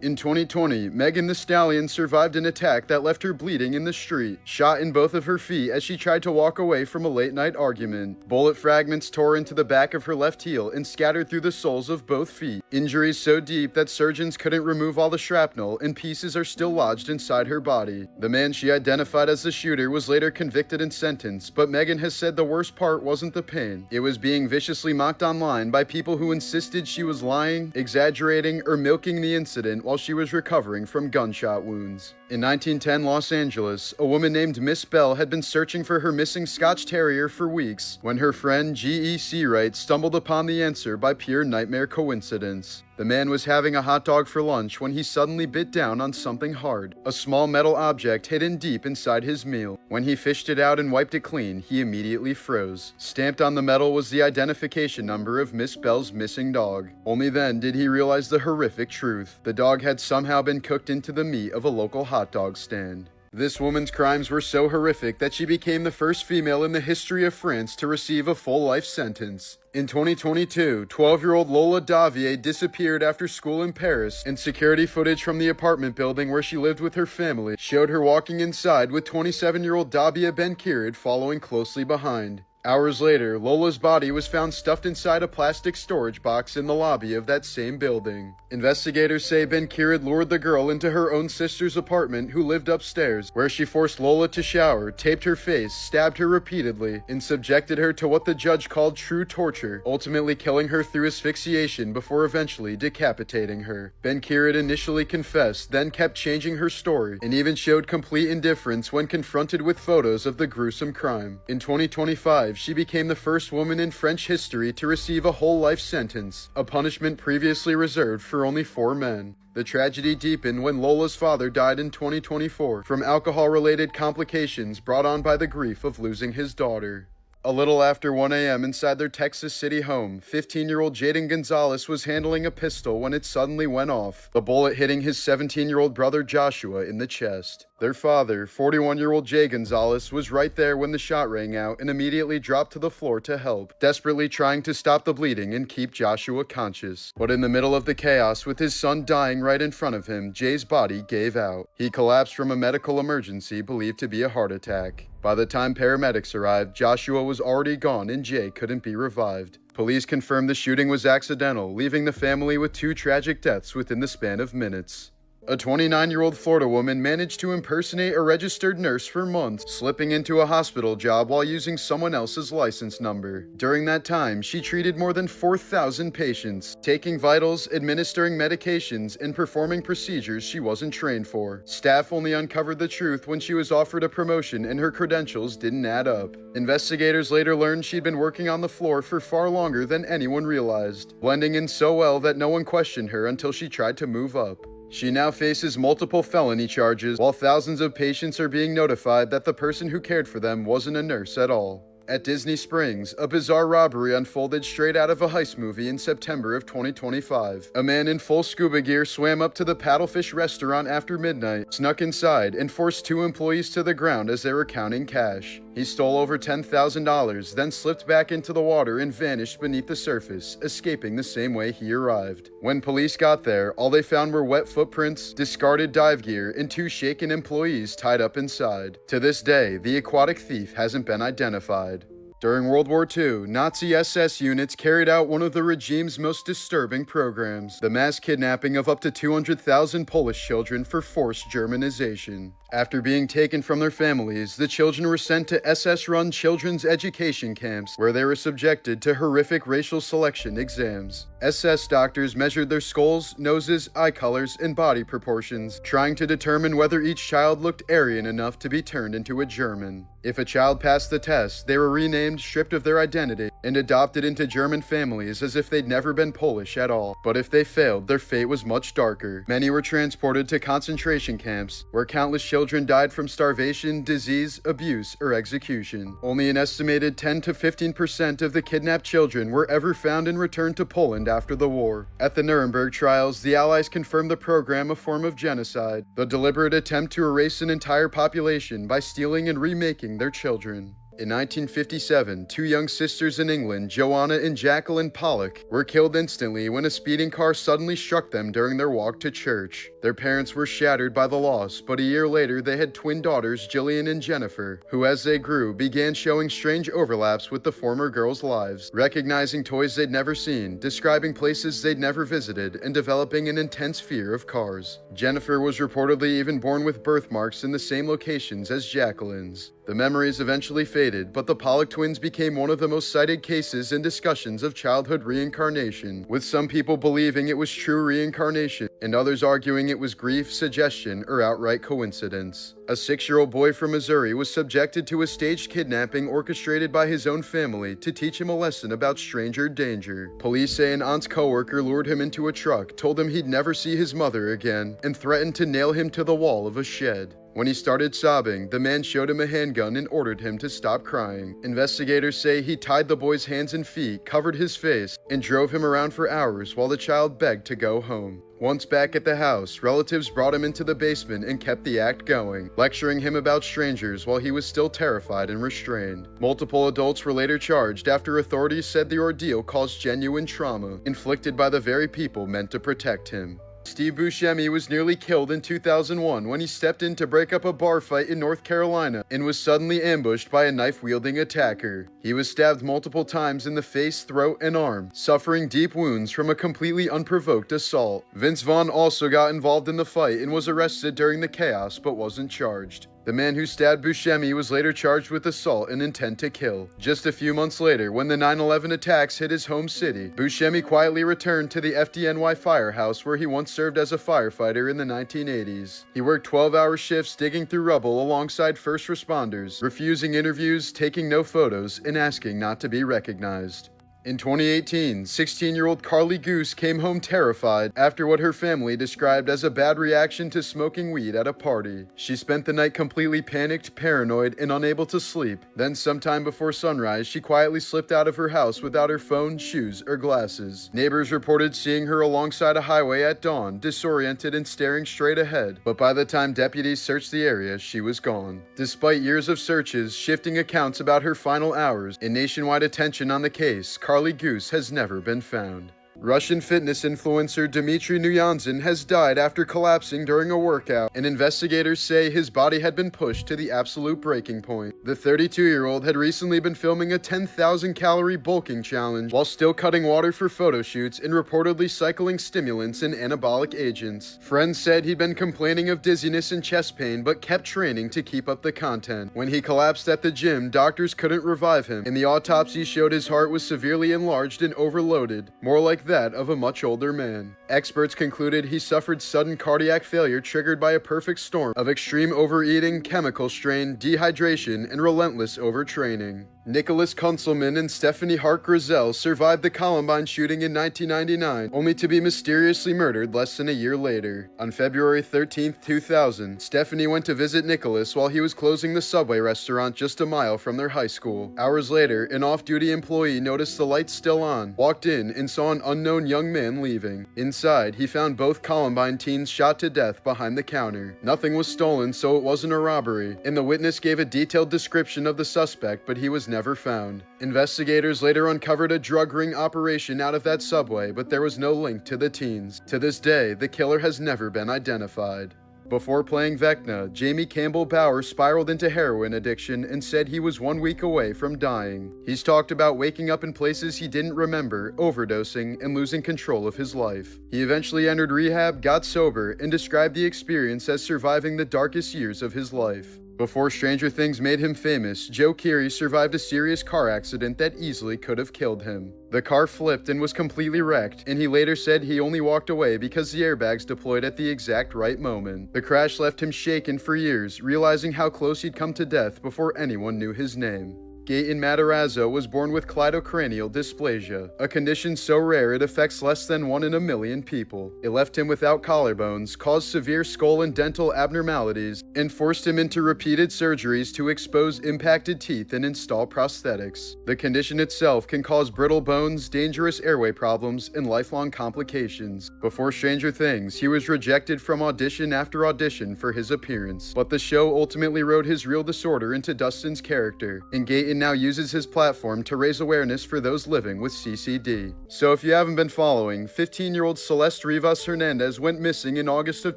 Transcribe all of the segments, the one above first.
In 2020, Megan Thee Stallion survived an attack that left her bleeding in the street, shot in both of her feet as she tried to walk away from a late-night argument. Bullet fragments tore into the back of her left heel and scattered through the soles of both feet. Injuries so deep that surgeons couldn't remove all the shrapnel, and pieces are still lodged inside her body. The man she identified as the shooter was later convicted and sentenced, but Megan has said the worst part wasn't the pain. It was being viciously mocked online by people who insisted she was lying, exaggerating, or milking the incident while she was recovering from gunshot wounds. In 1910 Los Angeles, a woman named Miss Bell had been searching for her missing Scotch Terrier for weeks when her friend G.E.C. Wright stumbled upon the answer by pure nightmare coincidence. The man was having a hot dog for lunch when he suddenly bit down on something hard, a small metal object hidden deep inside his meal. When he fished it out and wiped it clean, he immediately froze. Stamped on the metal was the identification number of Miss Bell's missing dog. Only then did he realize the horrific truth. The dog had somehow been cooked into the meat of a local hot dog stand. This woman's crimes were so horrific that she became the first female in the history of France to receive a full life sentence. In 2022, 12-year-old Lola Davier disappeared after school in Paris, and security footage from the apartment building where she lived with her family showed her walking inside with 27-year-old Dabia Ben-Kirid following closely behind. Hours later, Lola's body was found stuffed inside a plastic storage box in the lobby of that same building. Investigators say Ben-Kirid lured the girl into her own sister's apartment, who lived upstairs, where she forced Lola to shower, taped her face, stabbed her repeatedly, and subjected her to what the judge called true torture, ultimately killing her through asphyxiation before eventually decapitating her. Ben-Kirid initially confessed, then kept changing her story, and even showed complete indifference when confronted with photos of the gruesome crime. In 2025, she became the first woman in French history to receive a whole life sentence, a punishment previously reserved for only 4 men. The tragedy deepened when Lola's father died in 2024 from alcohol-related complications brought on by the grief of losing his daughter. A little after 1 a.m. inside their Texas City home, 15-year-old Jaden Gonzalez was handling a pistol when it suddenly went off, the bullet hitting his 17-year-old brother Joshua in the chest. Their father, 41-year-old Jay Gonzalez, was right there when the shot rang out and immediately dropped to the floor to help, desperately trying to stop the bleeding and keep Joshua conscious. But in the middle of the chaos, with his son dying right in front of him, Jay's body gave out. He collapsed from a medical emergency believed to be a heart attack. By the time paramedics arrived, Joshua was already gone and Jay couldn't be revived. Police confirmed the shooting was accidental, leaving the family with 2 tragic deaths within the span of minutes. A 29-year-old Florida woman managed to impersonate a registered nurse for months, slipping into a hospital job while using someone else's license number. During that time, she treated more than 4,000 patients, taking vitals, administering medications, and performing procedures she wasn't trained for. Staff only uncovered the truth when she was offered a promotion and her credentials didn't add up. Investigators later learned she'd been working on the floor for far longer than anyone realized, blending in so well that no one questioned her until she tried to move up. She now faces multiple felony charges, while thousands of patients are being notified that the person who cared for them wasn't a nurse at all. At Disney Springs, a bizarre robbery unfolded straight out of a heist movie in September of 2025. A man in full scuba gear swam up to the Paddlefish restaurant after midnight, snuck inside, and forced 2 employees to the ground as they were counting cash. He stole over $10,000, then slipped back into the water and vanished beneath the surface, escaping the same way he arrived. When police got there, all they found were wet footprints, discarded dive gear, and 2 shaken employees tied up inside. To this day, the aquatic thief hasn't been identified. During World War II, Nazi SS units carried out one of the regime's most disturbing programs, the mass kidnapping of up to 200,000 Polish children for forced Germanization. After being taken from their families, the children were sent to SS-run children's education camps, where they were subjected to horrific racial selection exams. SS doctors measured their skulls, noses, eye colors, and body proportions, trying to determine whether each child looked Aryan enough to be turned into a German. If a child passed the test, they were renamed, stripped of their identity, and adopted into German families as if they'd never been Polish at all. But if they failed, their fate was much darker. Many were transported to concentration camps, where countless children died from starvation, disease, abuse, or execution. Only an estimated 10 to 15% of the kidnapped children were ever found and returned to Poland after the war. At the Nuremberg trials, the Allies confirmed the program a form of genocide, the deliberate attempt to erase an entire population by stealing and remaking their children. In 1957, two young sisters in England, Joanna and Jacqueline Pollock, were killed instantly when a speeding car suddenly struck them during their walk to church. Their parents were shattered by the loss, but a year later they had twin daughters, Jillian and Jennifer, who as they grew began showing strange overlaps with the former girls' lives, recognizing toys they'd never seen, describing places they'd never visited, and developing an intense fear of cars. Jennifer was reportedly even born with birthmarks in the same locations as Jacqueline's. The memories eventually faded, but the Pollock twins became one of the most cited cases in discussions of childhood reincarnation, with some people believing it was true reincarnation and others arguing it was grief, suggestion, or outright coincidence. A 6-year-old boy from Missouri was subjected to a staged kidnapping orchestrated by his own family to teach him a lesson about stranger danger. Police say an aunt's coworker lured him into a truck, told him he'd never see his mother again, and threatened to nail him to the wall of a shed. When he started sobbing, the man showed him a handgun and ordered him to stop crying. Investigators say he tied the boy's hands and feet, covered his face, and drove him around for hours while the child begged to go home. Once back at the house, relatives brought him into the basement and kept the act going, lecturing him about strangers while he was still terrified and restrained. Multiple adults were later charged after authorities said the ordeal caused genuine trauma, inflicted by the very people meant to protect him. Steve Buscemi was nearly killed in 2001 when he stepped in to break up a bar fight in North Carolina and was suddenly ambushed by a knife-wielding attacker. He was stabbed multiple times in the face, throat, and arm, suffering deep wounds from a completely unprovoked assault. Vince Vaughn also got involved in the fight and was arrested during the chaos but wasn't charged. The man who stabbed Buscemi was later charged with assault and intent to kill. Just a few months later, when the 9/11 attacks hit his home city, Buscemi quietly returned to the FDNY firehouse where he once served as a firefighter in the 1980s. He worked 12-hour shifts digging through rubble alongside first responders, refusing interviews, taking no photos, and asking not to be recognized. In 2018, 16-year-old Carly Goose came home terrified after what her family described as a bad reaction to smoking weed at a party. She spent the night completely panicked, paranoid, and unable to sleep. Then sometime before sunrise, she quietly slipped out of her house without her phone, shoes, or glasses. Neighbors reported seeing her alongside a highway at dawn, disoriented and staring straight ahead, but by the time deputies searched the area, she was gone. Despite years of searches, shifting accounts about her final hours, and nationwide attention on the case, Carly Goose has never been found. Russian fitness influencer Dmitry Nuyanzin has died after collapsing during a workout, and investigators say his body had been pushed to the absolute breaking point. The 32-year-old had recently been filming a 10,000-calorie bulking challenge while still cutting water for photo shoots and reportedly cycling stimulants and anabolic agents. Friends said he'd been complaining of dizziness and chest pain but kept training to keep up the content. When he collapsed at the gym, doctors couldn't revive him, and the autopsy showed his heart was severely enlarged and overloaded, more like that of a much older man. Experts concluded he suffered sudden cardiac failure triggered by a perfect storm of extreme overeating, chemical strain, dehydration, and relentless overtraining. Nicholas Kunzelman and Stephanie Hart Grizel survived the Columbine shooting in 1999, only to be mysteriously murdered less than a year later. On February 13, 2000, Stephanie went to visit Nicholas while he was closing the Subway restaurant just a mile from their high school. Hours later, an off-duty employee noticed the lights still on, walked in, and saw an unknown young man leaving. Inside, he found both Columbine teens shot to death behind the counter. Nothing was stolen, so it wasn't a robbery, and the witness gave a detailed description of the suspect, but he was never found. Investigators later uncovered a drug ring operation out of that Subway, but there was no link to the teens. To this day, the killer has never been identified. Before playing Vecna, Jamie Campbell Bower spiraled into heroin addiction and said he was 1 week away from dying. He's talked about waking up in places he didn't remember, overdosing, and losing control of his life. He eventually entered rehab, got sober, and described the experience as surviving the darkest years of his life. Before Stranger Things made him famous, Joe Keery survived a serious car accident that easily could have killed him. The car flipped and was completely wrecked, and he later said he only walked away because the airbags deployed at the exact right moment. The crash left him shaken for years, realizing how close he'd come to death before anyone knew his name. Gaten Matarazzo was born with cleidocranial dysplasia, a condition so rare it affects less than 1 in a million people. It left him without collarbones, caused severe skull and dental abnormalities, and forced him into repeated surgeries to expose impacted teeth and install prosthetics. The condition itself can cause brittle bones, dangerous airway problems, and lifelong complications. Before Stranger Things, he was rejected from audition after audition for his appearance, but the show ultimately wrote his real disorder into Dustin's character, and Gaten now uses his platform to raise awareness for those living with CCD. So if you haven't been following, 15-year-old Celeste Rivas Hernandez went missing in August of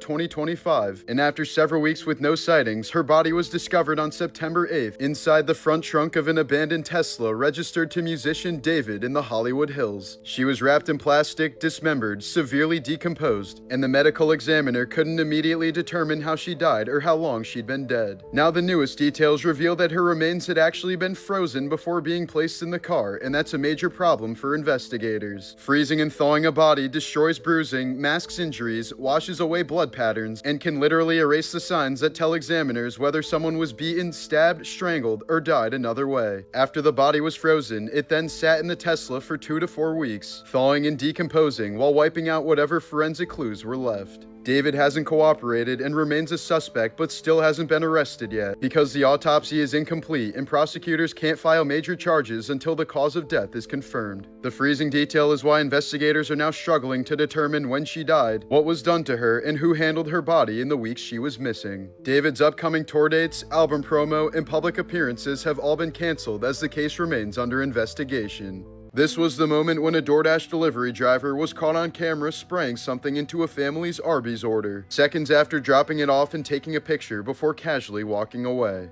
2025, and after several weeks with no sightings, her body was discovered on September 8th inside the front trunk of an abandoned Tesla registered to musician David in the Hollywood Hills. She was wrapped in plastic, dismembered, severely decomposed, and the medical examiner couldn't immediately determine how she died or how long she'd been dead. Now the newest details reveal that her remains had actually been frozen before being placed in the car, and that's a major problem for investigators. Freezing and thawing a body destroys bruising, masks injuries, washes away blood patterns, and can literally erase the signs that tell examiners whether someone was beaten, stabbed, strangled, or died another way. After the body was frozen, it then sat in the Tesla for 2 to 4 weeks, thawing and decomposing while wiping out whatever forensic clues were left. David hasn't cooperated and remains a suspect but still hasn't been arrested yet because the autopsy is incomplete and prosecutors can't file major charges until the cause of death is confirmed. The freezing detail is why investigators are now struggling to determine when she died, what was done to her, and who handled her body in the weeks she was missing. David's upcoming tour dates, album promo, and public appearances have all been canceled as the case remains under investigation. This was the moment when a DoorDash delivery driver was caught on camera spraying something into a family's Arby's order, seconds after dropping it off and taking a picture before casually walking away.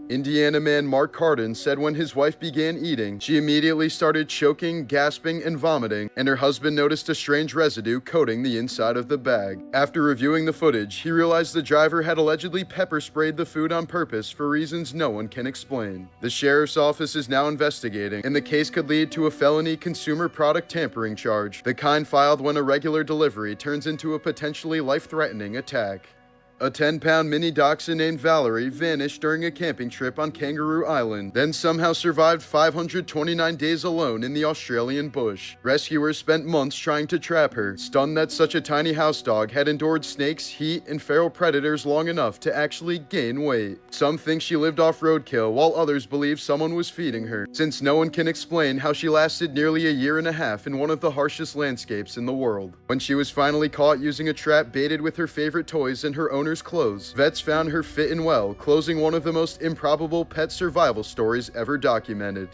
Indiana man Mark Cardin said when his wife began eating, she immediately started choking, gasping, and vomiting, and her husband noticed a strange residue coating the inside of the bag. After reviewing the footage, he realized the driver had allegedly pepper sprayed the food on purpose for reasons no one can explain. The sheriff's office is now investigating, and the case could lead to a felony consumer product tampering charge, the kind filed when a regular delivery turns into a potentially life-threatening attack. A 10-pound mini dachshund named Valerie vanished during a camping trip on Kangaroo Island, then somehow survived 529 days alone in the Australian bush. Rescuers spent months trying to trap her, stunned that such a tiny house dog had endured snakes, heat, and feral predators long enough to actually gain weight. Some think she lived off roadkill, while others believe someone was feeding her, since no one can explain how she lasted nearly a year and a half in one of the harshest landscapes in the world. When she was finally caught using a trap baited with her favorite toys and her owner's clothes, vets found her fit and well, closing one of the most improbable pet survival stories ever documented.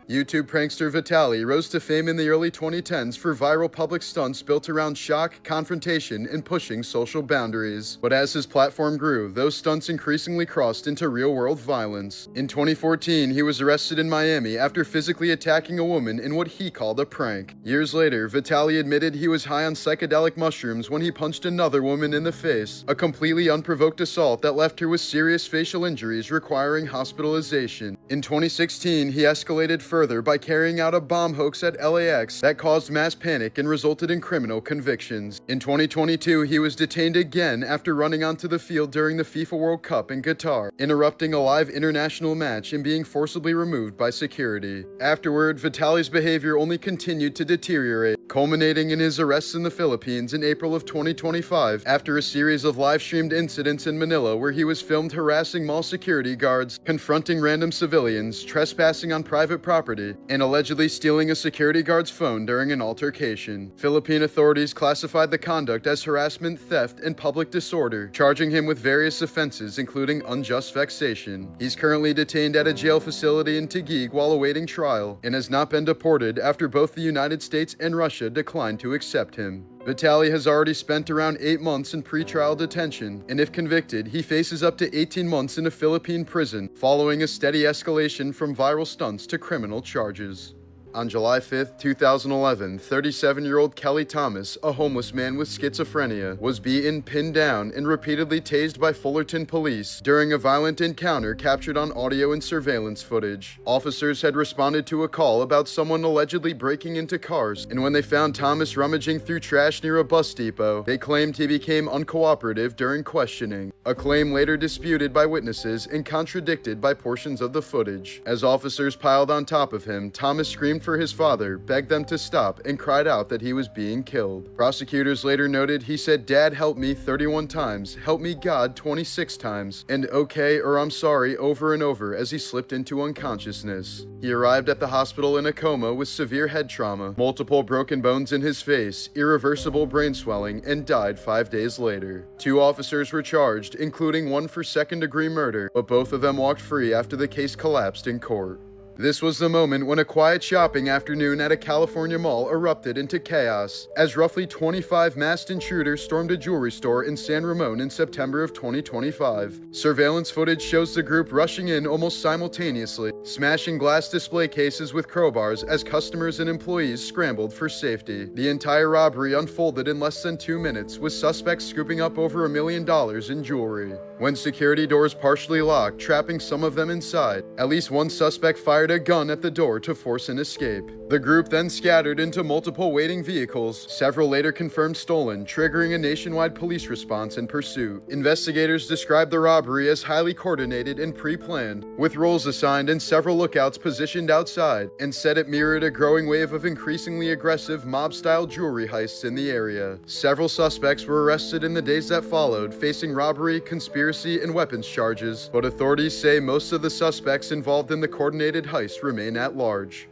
YouTube prankster Vitaly rose to fame in the early 2010s for viral public stunts built around shock, confrontation, and pushing social boundaries. But as his platform grew, those stunts increasingly crossed into real-world violence. In 2014, he was arrested in Miami after physically attacking a woman in what he called a prank. Years later, Vitaly admitted he was high on psychedelic mushrooms when he punched another woman in the face, a completely unprovoked assault that left her with serious facial injuries requiring hospitalization. In 2016, he escalated further by carrying out a bomb hoax at LAX that caused mass panic and resulted in criminal convictions. In 2022, he was detained again after running onto the field during the FIFA World Cup in Qatar, interrupting a live international match and being forcibly removed by security. Afterward, Vitaly's behavior only continued to deteriorate, culminating in his arrests in the Philippines in April of 2025 after a series of live-streamed incidents in Manila where he was filmed harassing mall security guards, confronting random civilians, trespassing on private property, and allegedly stealing a security guard's phone during an altercation. Philippine authorities classified the conduct as harassment, theft, and public disorder, charging him with various offenses including unjust vexation. He's currently detained at a jail facility in Taguig while awaiting trial, and has not been deported after both the United States and Russia declined to accept him. Vitaly has already spent around 8 months in pretrial detention, and if convicted, he faces up to 18 months in a Philippine prison, following a steady escalation from viral stunts to criminal charges. On July 5, 2011, 37-year-old Kelly Thomas, a homeless man with schizophrenia, was beaten, pinned down, and repeatedly tased by Fullerton police during a violent encounter captured on audio and surveillance footage. Officers had responded to a call about someone allegedly breaking into cars, and when they found Thomas rummaging through trash near a bus depot, they claimed he became uncooperative during questioning, a claim later disputed by witnesses and contradicted by portions of the footage. As officers piled on top of him, Thomas screamed for his father, begged them to stop, and cried out that he was being killed. Prosecutors later noted he said, "Dad, help me," 31 times, "Help me, God," 26 times, and "Okay" or "I'm sorry" over and over as he slipped into unconsciousness. He arrived at the hospital in a coma with severe head trauma, multiple broken bones in his face, irreversible brain swelling, and died 5 days later. 2 officers were charged, including one for second-degree murder, but both of them walked free after the case collapsed in court. This was the moment when a quiet shopping afternoon at a California mall erupted into chaos, as roughly 25 masked intruders stormed a jewelry store in San Ramon in September of 2025. Surveillance footage shows the group rushing in almost simultaneously, smashing glass display cases with crowbars as customers and employees scrambled for safety. The entire robbery unfolded in less than 2 minutes, with suspects scooping up over $1 million in jewelry. When security doors partially locked, trapping some of them inside, at least one suspect fired a gun at the door to force an escape. The group then scattered into multiple waiting vehicles, several later confirmed stolen, triggering a nationwide police response and pursuit. Investigators described the robbery as highly coordinated and pre-planned, with roles assigned and several lookouts positioned outside, and said it mirrored a growing wave of increasingly aggressive mob-style jewelry heists in the area. Several suspects were arrested in the days that followed, facing robbery, conspiracy, and weapons charges, but authorities say most of the suspects involved in the coordinated heist remain at large.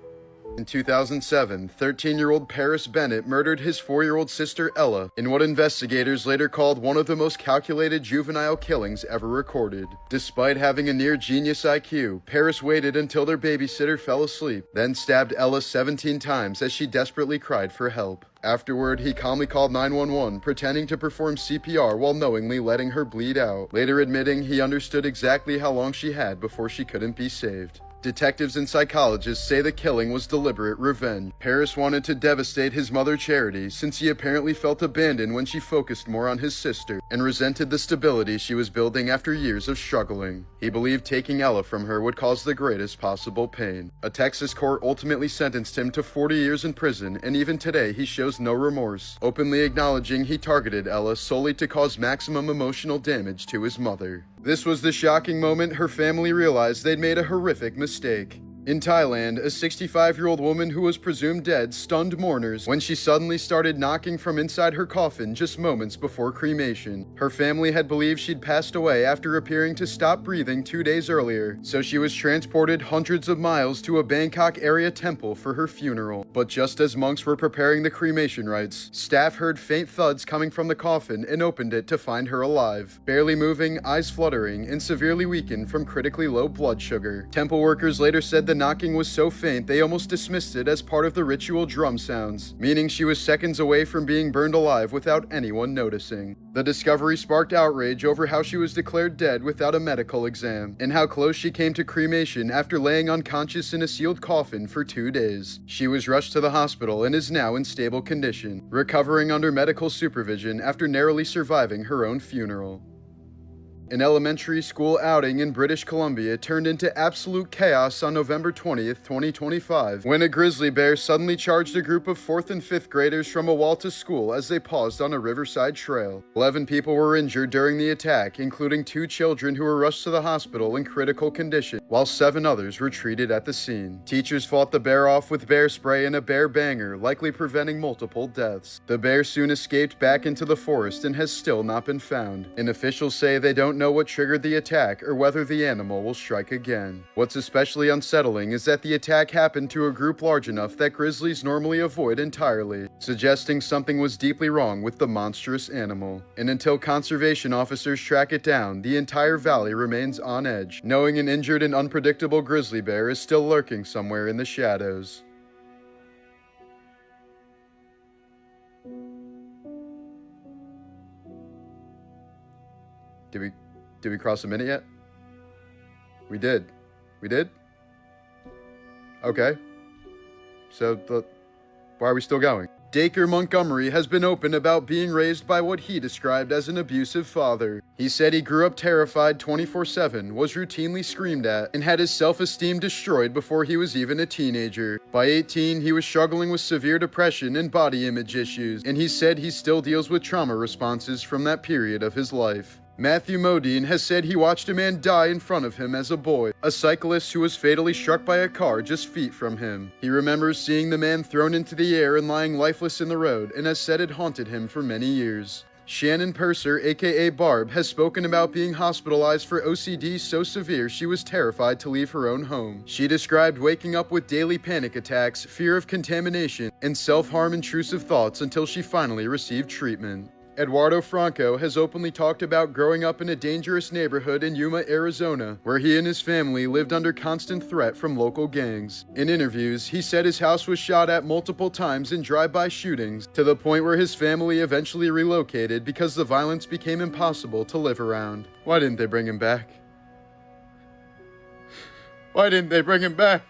In 2007, 13-year-old Paris Bennett murdered his 4-year-old sister Ella in what investigators later called one of the most calculated juvenile killings ever recorded. Despite having a near-genius IQ, Paris waited until their babysitter fell asleep, then stabbed Ella 17 times as she desperately cried for help. Afterward, he calmly called 911, pretending to perform CPR while knowingly letting her bleed out, later admitting he understood exactly how long she had before she couldn't be saved. Detectives and psychologists say the killing was deliberate revenge. Paris wanted to devastate his mother Charity, since he apparently felt abandoned when she focused more on his sister, and resented the stability she was building after years of struggling. He believed taking Ella from her would cause the greatest possible pain. A Texas court ultimately sentenced him to 40 years in prison, and even today he shows no remorse, openly acknowledging he targeted Ella solely to cause maximum emotional damage to his mother. This was the shocking moment her family realized they'd made a horrific mistake. In Thailand, a 65-year-old woman who was presumed dead stunned mourners when she suddenly started knocking from inside her coffin just moments before cremation. Her family had believed she'd passed away after appearing to stop breathing 2 days earlier, so she was transported hundreds of miles to a Bangkok area temple for her funeral. But just as monks were preparing the cremation rites, staff heard faint thuds coming from the coffin and opened it to find her alive, barely moving, eyes fluttering, and severely weakened from critically low blood sugar. Temple workers later said the knocking was so faint they almost dismissed it as part of the ritual drum sounds, meaning she was seconds away from being burned alive without anyone noticing. The discovery sparked outrage over how she was declared dead without a medical exam, and how close she came to cremation after laying unconscious in a sealed coffin for 2 days. She was rushed to the hospital and is now in stable condition, recovering under medical supervision after narrowly surviving her own funeral. An elementary school outing in British Columbia turned into absolute chaos on November 20th, 2025, when a grizzly bear suddenly charged a group of 4th and 5th graders from a wall to school as they paused on a riverside trail. 11 people were injured during the attack, including 2 children who were rushed to the hospital in critical condition, while 7 others were treated at the scene. Teachers fought the bear off with bear spray and a bear banger, likely preventing multiple deaths. The bear soon escaped back into the forest and has still not been found, and officials say they don't know what triggered the attack or whether the animal will strike again. What's especially unsettling is that the attack happened to a group large enough that grizzlies normally avoid entirely, suggesting something was deeply wrong with the monstrous animal. And until conservation officers track it down, the entire valley remains on edge, knowing an injured and unpredictable grizzly bear is still lurking somewhere in the shadows. Did we cross a minute yet? We did. We did? Okay. Why are we still going? Dacre Montgomery has been open about being raised by what he described as an abusive father. He said he grew up terrified 24/7, was routinely screamed at, and had his self-esteem destroyed before he was even a teenager. By 18, he was struggling with severe depression and body image issues, and he said he still deals with trauma responses from that period of his life. Matthew Modine has said he watched a man die in front of him as a boy, a cyclist who was fatally struck by a car just feet from him. He remembers seeing the man thrown into the air and lying lifeless in the road, and has said it haunted him for many years. Shannon Purser, aka Barb, has spoken about being hospitalized for OCD so severe she was terrified to leave her own home. She described waking up with daily panic attacks, fear of contamination, and self-harm intrusive thoughts until she finally received treatment. Eduardo Franco has openly talked about growing up in a dangerous neighborhood in Yuma, Arizona, where he and his family lived under constant threat from local gangs. In interviews, he said his house was shot at multiple times in drive-by shootings, to the point where his family eventually relocated because the violence became impossible to live around. Why didn't they bring him back? Why didn't they bring him back?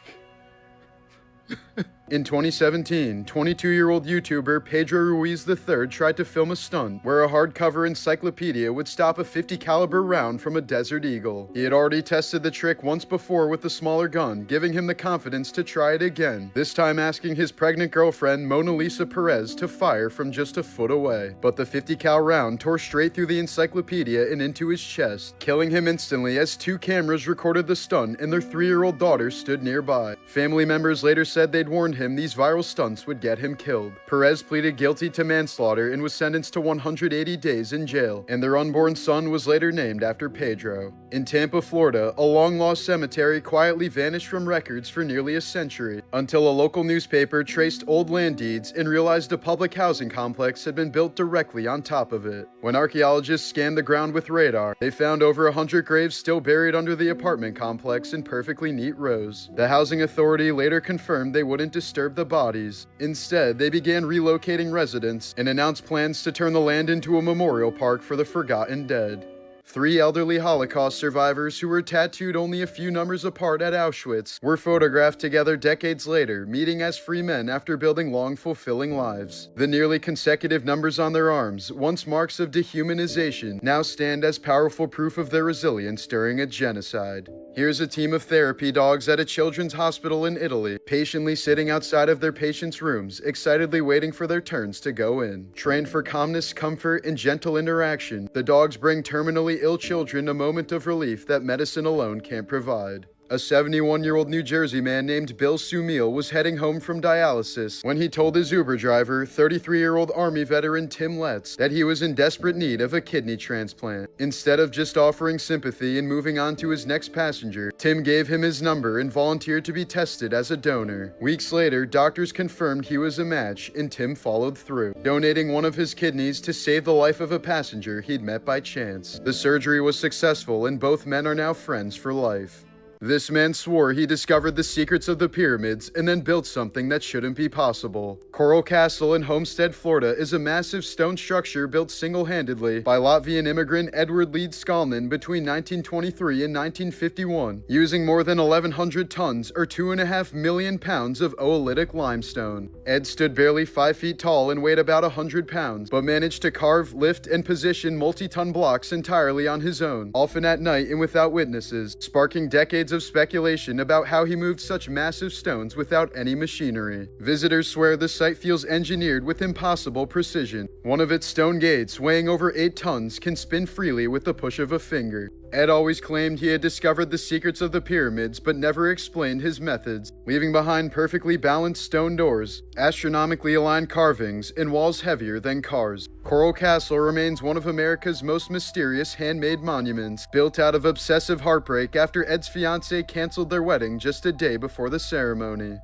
In 2017, 22-year-old YouTuber Pedro Ruiz III tried to film a stunt where a hardcover encyclopedia would stop a .50 caliber round from a Desert Eagle. He had already tested the trick once before with a smaller gun, giving him the confidence to try it again, this time asking his pregnant girlfriend Mona Lisa Perez to fire from just a foot away. But the .50 cal round tore straight through the encyclopedia and into his chest, killing him instantly as 2 cameras recorded the stunt and their 3-year-old daughter stood nearby. Family members later said they'd warned him these viral stunts would get him killed. Perez pleaded guilty to manslaughter and was sentenced to 180 days in jail, and their unborn son was later named after Pedro. In Tampa, Florida, a long-lost cemetery quietly vanished from records for nearly a century, until a local newspaper traced old land deeds and realized a public housing complex had been built directly on top of it. When archaeologists scanned the ground with radar, they found over 100 graves still buried under the apartment complex in perfectly neat rows. The housing authority later confirmed they wouldn't disturb the bodies. Instead, they began relocating residents and announced plans to turn the land into a memorial park for the forgotten dead. 3 elderly Holocaust survivors who were tattooed only a few numbers apart at Auschwitz were photographed together decades later, meeting as free men after building long, fulfilling lives. The nearly consecutive numbers on their arms, once marks of dehumanization, now stand as powerful proof of their resilience during a genocide. Here's a team of therapy dogs at a children's hospital in Italy, patiently sitting outside of their patients' rooms, excitedly waiting for their turns to go in. Trained for calmness, comfort, and gentle interaction, the dogs bring terminally ill children a moment of relief that medicine alone can't provide. A 71-year-old New Jersey man named Bill Sumil was heading home from dialysis when he told his Uber driver, 33-year-old Army veteran Tim Letts, that he was in desperate need of a kidney transplant. Instead of just offering sympathy and moving on to his next passenger, Tim gave him his number and volunteered to be tested as a donor. Weeks later, doctors confirmed he was a match, and Tim followed through, donating one of his kidneys to save the life of a passenger he'd met by chance. The surgery was successful, and both men are now friends for life. This man swore he discovered the secrets of the pyramids and then built something that shouldn't be possible. Coral Castle in Homestead, Florida is a massive stone structure built single-handedly by Latvian immigrant Edward Leeds Skalnin between 1923 and 1951, using more than 1,100 tons or 2.5 million pounds of oolitic limestone. Ed stood barely 5 feet tall and weighed about 100 pounds, but managed to carve, lift, and position multi-ton blocks entirely on his own, often at night and without witnesses, sparking decades of speculation about how he moved such massive stones without any machinery. Visitors swear the site feels engineered with impossible precision. One of its stone gates, weighing over 8 tons, can spin freely with the push of a finger. Ed always claimed he had discovered the secrets of the pyramids, but never explained his methods, leaving behind perfectly balanced stone doors, astronomically aligned carvings, and walls heavier than cars. Coral Castle remains one of America's most mysterious handmade monuments, built out of obsessive heartbreak after Ed's fiancée canceled their wedding just a day before the ceremony.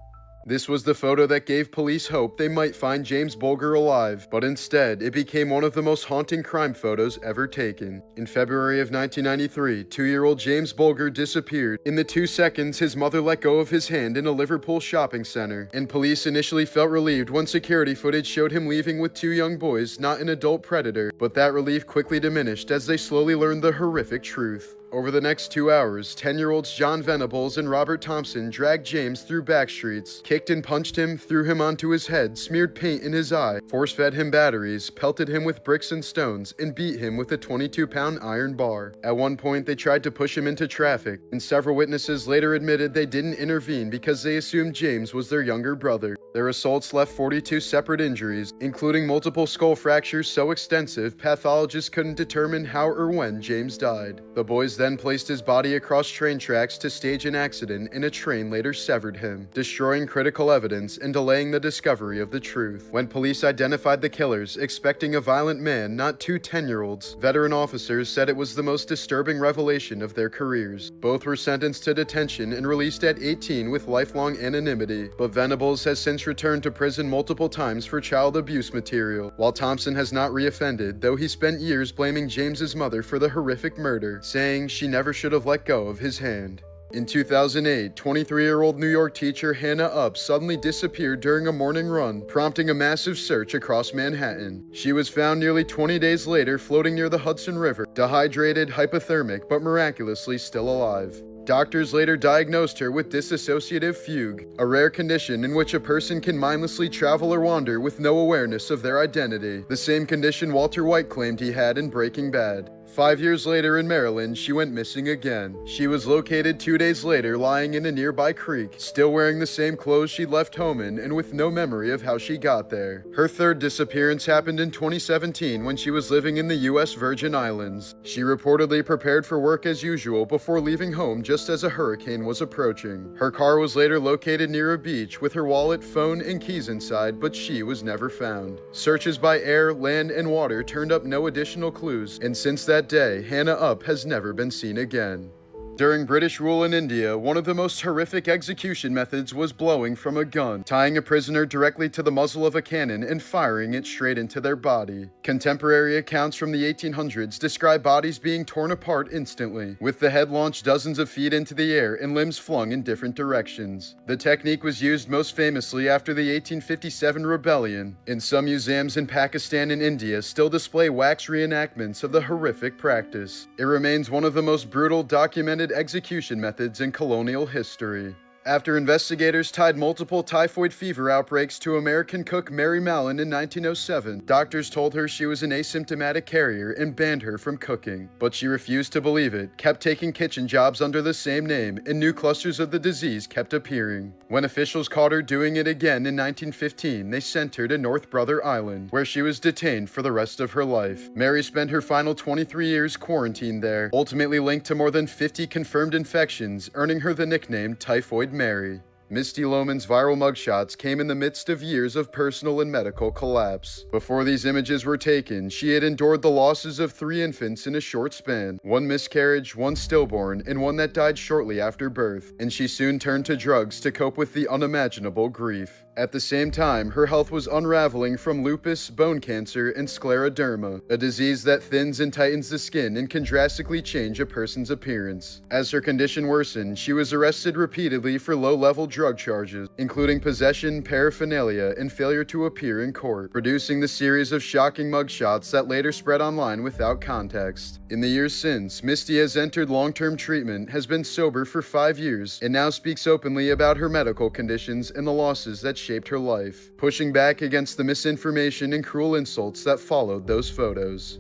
This was the photo that gave police hope they might find James Bulger alive, but instead, it became one of the most haunting crime photos ever taken. In February of 1993, 2-year-old James Bulger disappeared. In the 2 seconds his mother let go of his hand in a Liverpool shopping center, and police initially felt relieved when security footage showed him leaving with 2 young boys, not an adult predator, but that relief quickly diminished as they slowly learned the horrific truth. Over the next 2 hours, 10-year-olds John Venables and Robert Thompson dragged James through back streets, kicked and punched him, threw him onto his head, smeared paint in his eye, force-fed him batteries, pelted him with bricks and stones, and beat him with a 22-pound iron bar. At one point, they tried to push him into traffic, and several witnesses later admitted they didn't intervene because they assumed James was their younger brother. Their assaults left 42 separate injuries, including multiple skull fractures so extensive pathologists couldn't determine how or when James died. The boys then placed his body across train tracks to stage an accident, and a train later severed him, destroying critical evidence and delaying the discovery of the truth. When police identified the killers, expecting a violent man, not two 10-year-olds, veteran officers said it was the most disturbing revelation of their careers. Both were sentenced to detention and released at 18 with lifelong anonymity, but Venables has since returned to prison multiple times for child abuse material, while Thompson has not reoffended, though he spent years blaming James's mother for the horrific murder, saying she never should have let go of his hand. In 2008, 23-year-old New York teacher Hannah Upp suddenly disappeared during a morning run, prompting a massive search across Manhattan. She was found nearly 20 days later floating near the Hudson River, dehydrated, hypothermic, but miraculously still alive. Doctors later diagnosed her with dissociative fugue, a rare condition in which a person can mindlessly travel or wander with no awareness of their identity, the same condition Walter White claimed he had in Breaking Bad. 5 years later in Maryland, she went missing again. She was located 2 days later lying in a nearby creek, still wearing the same clothes she'd left home in and with no memory of how she got there. Her third disappearance happened in 2017 when she was living in the U.S. Virgin Islands. She reportedly prepared for work as usual before leaving home just as a hurricane was approaching. Her car was later located near a beach with her wallet, phone, and keys inside, but she was never found. Searches by air, land, and water turned up no additional clues, and since that day, Hannah Upp has never been seen again. During British rule in India, one of the most horrific execution methods was blowing from a gun, tying a prisoner directly to the muzzle of a cannon and firing it straight into their body. Contemporary accounts from the 1800s describe bodies being torn apart instantly, with the head launched dozens of feet into the air and limbs flung in different directions. The technique was used most famously after the 1857 rebellion, and some museums in Pakistan and India still display wax reenactments of the horrific practice. It remains one of the most brutal documented execution methods in colonial history. After investigators tied multiple typhoid fever outbreaks to American cook Mary Mallon in 1907, doctors told her she was an asymptomatic carrier and banned her from cooking. But she refused to believe it, kept taking kitchen jobs under the same name, and new clusters of the disease kept appearing. When officials caught her doing it again in 1915, they sent her to North Brother Island, where she was detained for the rest of her life. Mary spent her final 23 years quarantined there, ultimately linked to more than 50 confirmed infections, earning her the nickname Typhoid Mary. Misty Loman's viral mugshots came in the midst of years of personal and medical collapse. Before these images were taken, she had endured the losses of 3 infants in a short span, 1 miscarriage, 1 stillborn, and 1 that died shortly after birth, and she soon turned to drugs to cope with the unimaginable grief. At the same time, her health was unraveling from lupus, bone cancer, and scleroderma, a disease that thins and tightens the skin and can drastically change a person's appearance. As her condition worsened, she was arrested repeatedly for low-level drug charges, including possession, paraphernalia, and failure to appear in court, producing the series of shocking mugshots that later spread online without context. In the years since, Misty has entered long-term treatment, has been sober for 5 years, and now speaks openly about her medical conditions and the losses that shaped her life, pushing back against the misinformation and cruel insults that followed those photos.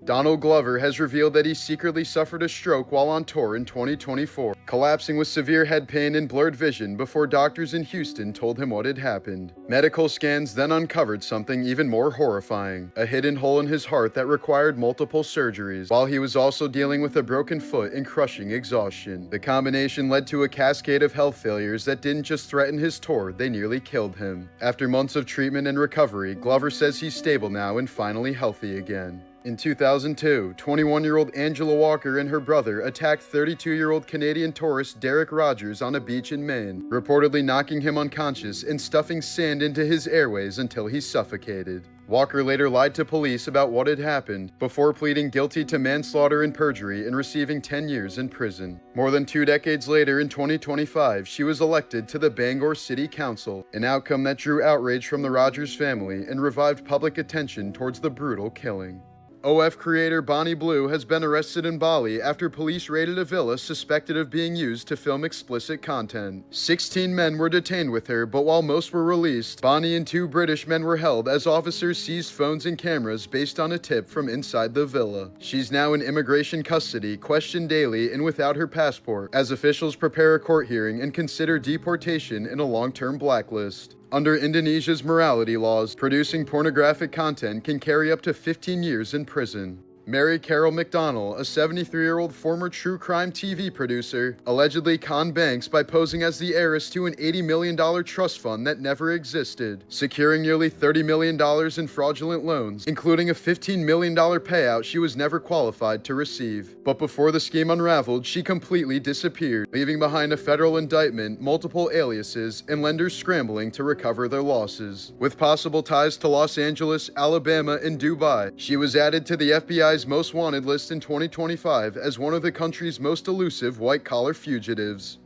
Donald Glover has revealed that he secretly suffered a stroke while on tour in 2024, collapsing with severe head pain and blurred vision before doctors in Houston told him what had happened. Medical scans then uncovered something even more horrifying, a hidden hole in his heart that required multiple surgeries, while he was also dealing with a broken foot and crushing exhaustion. The combination led to a cascade of health failures that didn't just threaten his tour, they nearly killed him. After months of treatment and recovery, Glover says he's stable now and finally healthy again. In 2002, 21-year-old Angela Walker and her brother attacked 32-year-old Canadian tourist Derek Rogers on a beach in Maine, reportedly knocking him unconscious and stuffing sand into his airways until he suffocated. Walker later lied to police about what had happened, before pleading guilty to manslaughter and perjury and receiving 10 years in prison. More than 2 decades later, in 2025, she was elected to the Bangor City Council, an outcome that drew outrage from the Rogers family and revived public attention towards the brutal killing. OF creator Bonnie Blue has been arrested in Bali after police raided a villa suspected of being used to film explicit content. 16 men were detained with her, but while most were released, Bonnie and 2 British men were held as officers seized phones and cameras based on a tip from inside the villa. She's now in immigration custody, questioned daily and without her passport, as officials prepare a court hearing and consider deportation in a long-term blacklist. Under Indonesia's morality laws, producing pornographic content can carry up to 15 years in prison. Mary Carol McDonnell, a 73-year-old former true crime TV producer, allegedly conned banks by posing as the heiress to an $80 million trust fund that never existed, securing nearly $30 million in fraudulent loans, including a $15 million payout she was never qualified to receive. But before the scheme unraveled, she completely disappeared, leaving behind a federal indictment, multiple aliases, and lenders scrambling to recover their losses. With possible ties to Los Angeles, Alabama, and Dubai, she was added to the FBI's most wanted list in 2025 as one of the country's most elusive white-collar fugitives.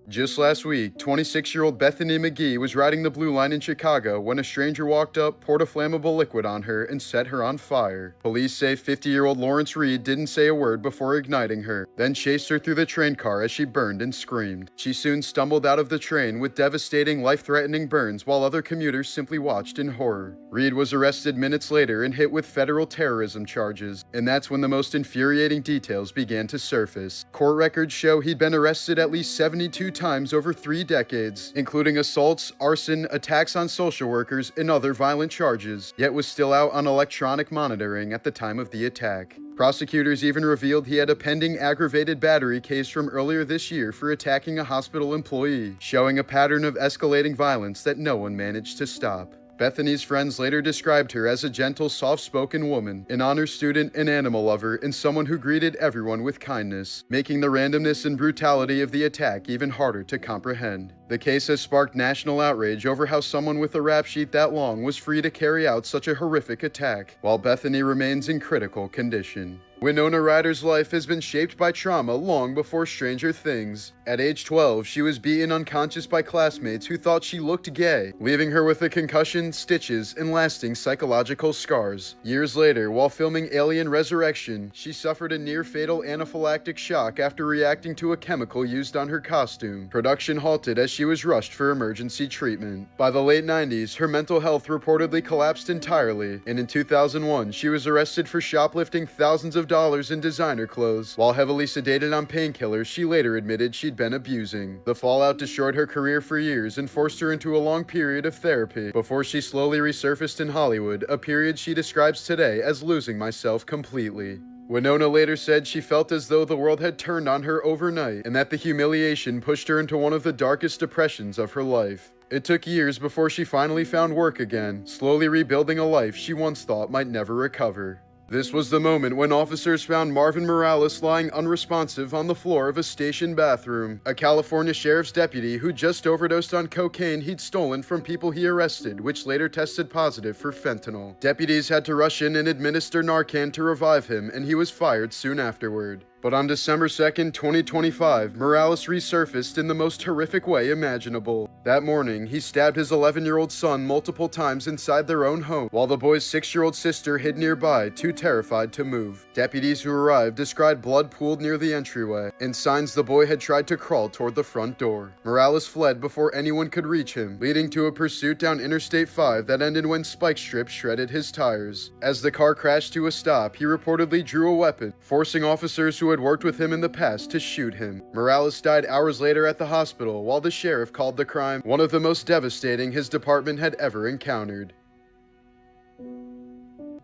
Just last week, 26-year-old Bethany McGee was riding the Blue Line in Chicago when a stranger walked up, poured a flammable liquid on her, and set her on fire. Police say 50-year-old Lawrence Reed didn't say a word before igniting her, then chased her through the train car as she burned and screamed. She soon stumbled out of the train with devastating, life-threatening burns while other commuters simply watched in horror. Reed was arrested minutes later and hit with federal terrorism charges, and that's when the most infuriating details began to surface. Court records show he'd been arrested at least 72 times over 3 decades, including assaults, arson, attacks on social workers, and other violent charges, yet was still out on electronic monitoring at the time of the attack. Prosecutors even revealed he had a pending aggravated battery case from earlier this year for attacking a hospital employee, showing a pattern of escalating violence that no one managed to stop. Bethany's friends later described her as a gentle, soft-spoken woman, an honor student, an animal lover, and someone who greeted everyone with kindness, making the randomness and brutality of the attack even harder to comprehend. The case has sparked national outrage over how someone with a rap sheet that long was free to carry out such a horrific attack, while Bethany remains in critical condition. Winona Ryder's life has been shaped by trauma long before Stranger Things. At age 12, she was beaten unconscious by classmates who thought she looked gay, leaving her with a concussion, stitches, and lasting psychological scars. Years later, while filming Alien Resurrection, she suffered a near-fatal anaphylactic shock after reacting to a chemical used on her costume. Production halted as she was rushed for emergency treatment. By the late 90s, her mental health reportedly collapsed entirely, and in 2001, she was arrested for shoplifting thousands of dollars in designer clothes. While heavily sedated on painkillers she later admitted she'd been abusing. The fallout destroyed her career for years and forced her into a long period of therapy before she slowly resurfaced in Hollywood, a period she describes today as losing myself completely. Winona later said she felt as though the world had turned on her overnight and that the humiliation pushed her into one of the darkest depressions of her life. It took years before she finally found work again, slowly rebuilding a life she once thought might never recover. This was the moment when officers found Marvin Morales lying unresponsive on the floor of a station bathroom. A California sheriff's deputy who just overdosed on cocaine he'd stolen from people he arrested, which later tested positive for fentanyl. Deputies had to rush in and administer Narcan to revive him, and he was fired soon afterward. But on December 2nd, 2025, Morales resurfaced in the most horrific way imaginable. That morning, he stabbed his 11-year-old son multiple times inside their own home, while the boy's 6-year-old sister hid nearby, too terrified to move. Deputies who arrived described blood pooled near the entryway, and signs the boy had tried to crawl toward the front door. Morales fled before anyone could reach him, leading to a pursuit down Interstate 5 that ended when spike strips shredded his tires. As the car crashed to a stop, he reportedly drew a weapon, forcing officers who had worked with him in the past to shoot him. Morales died hours later at the hospital, while the sheriff called the crime one of the most devastating his department had ever encountered.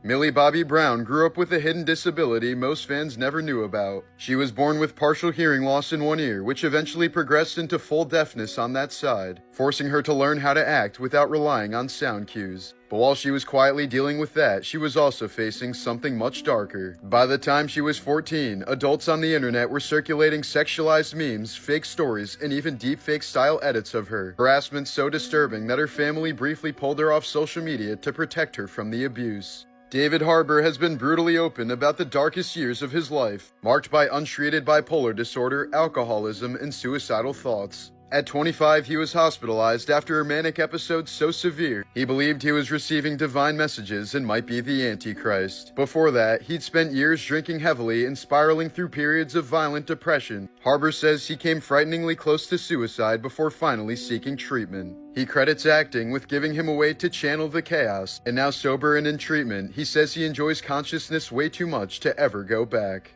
Millie Bobby Brown grew up with a hidden disability most fans never knew about. She was born with partial hearing loss in one ear, which eventually progressed into full deafness on that side, forcing her to learn how to act without relying on sound cues. But while she was quietly dealing with that, she was also facing something much darker. By the time she was 14, adults on the internet were circulating sexualized memes, fake stories, and even deepfake style edits of her. Harassment so disturbing that her family briefly pulled her off social media to protect her from the abuse. David Harbour has been brutally open about the darkest years of his life, marked by untreated bipolar disorder, alcoholism, and suicidal thoughts. At 25, he was hospitalized after a manic episode so severe, he believed he was receiving divine messages and might be the Antichrist. Before that, he'd spent years drinking heavily and spiraling through periods of violent depression. Harbour says he came frighteningly close to suicide before finally seeking treatment. He credits acting with giving him a way to channel the chaos, and now sober and in treatment, he says he enjoys consciousness way too much to ever go back.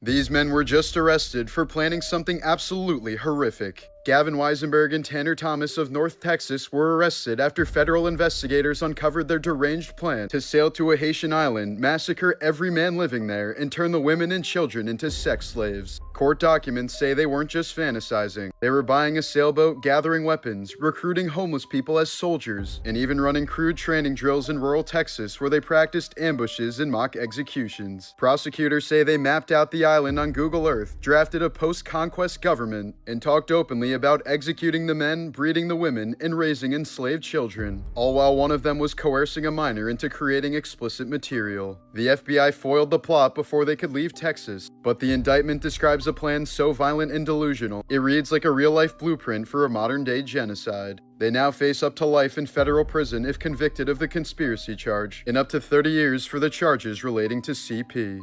These men were just arrested for planning something absolutely horrific. Gavin Weisenberg and Tanner Thomas of North Texas were arrested after federal investigators uncovered their deranged plan to sail to a Haitian island, massacre every man living there, and turn the women and children into sex slaves. Court documents say they weren't just fantasizing. They were buying a sailboat, gathering weapons, recruiting homeless people as soldiers, and even running crude training drills in rural Texas where they practiced ambushes and mock executions. Prosecutors say they mapped out the island on Google Earth, drafted a post-conquest government, and talked openly about executing the men, breeding the women, and raising enslaved children, all while one of them was coercing a minor into creating explicit material. The FBI foiled the plot before they could leave Texas, but the indictment describes a plan so violent and delusional, it reads like a real-life blueprint for a modern-day genocide. They now face up to life in federal prison if convicted of the conspiracy charge, and up to 30 years for the charges relating to CP.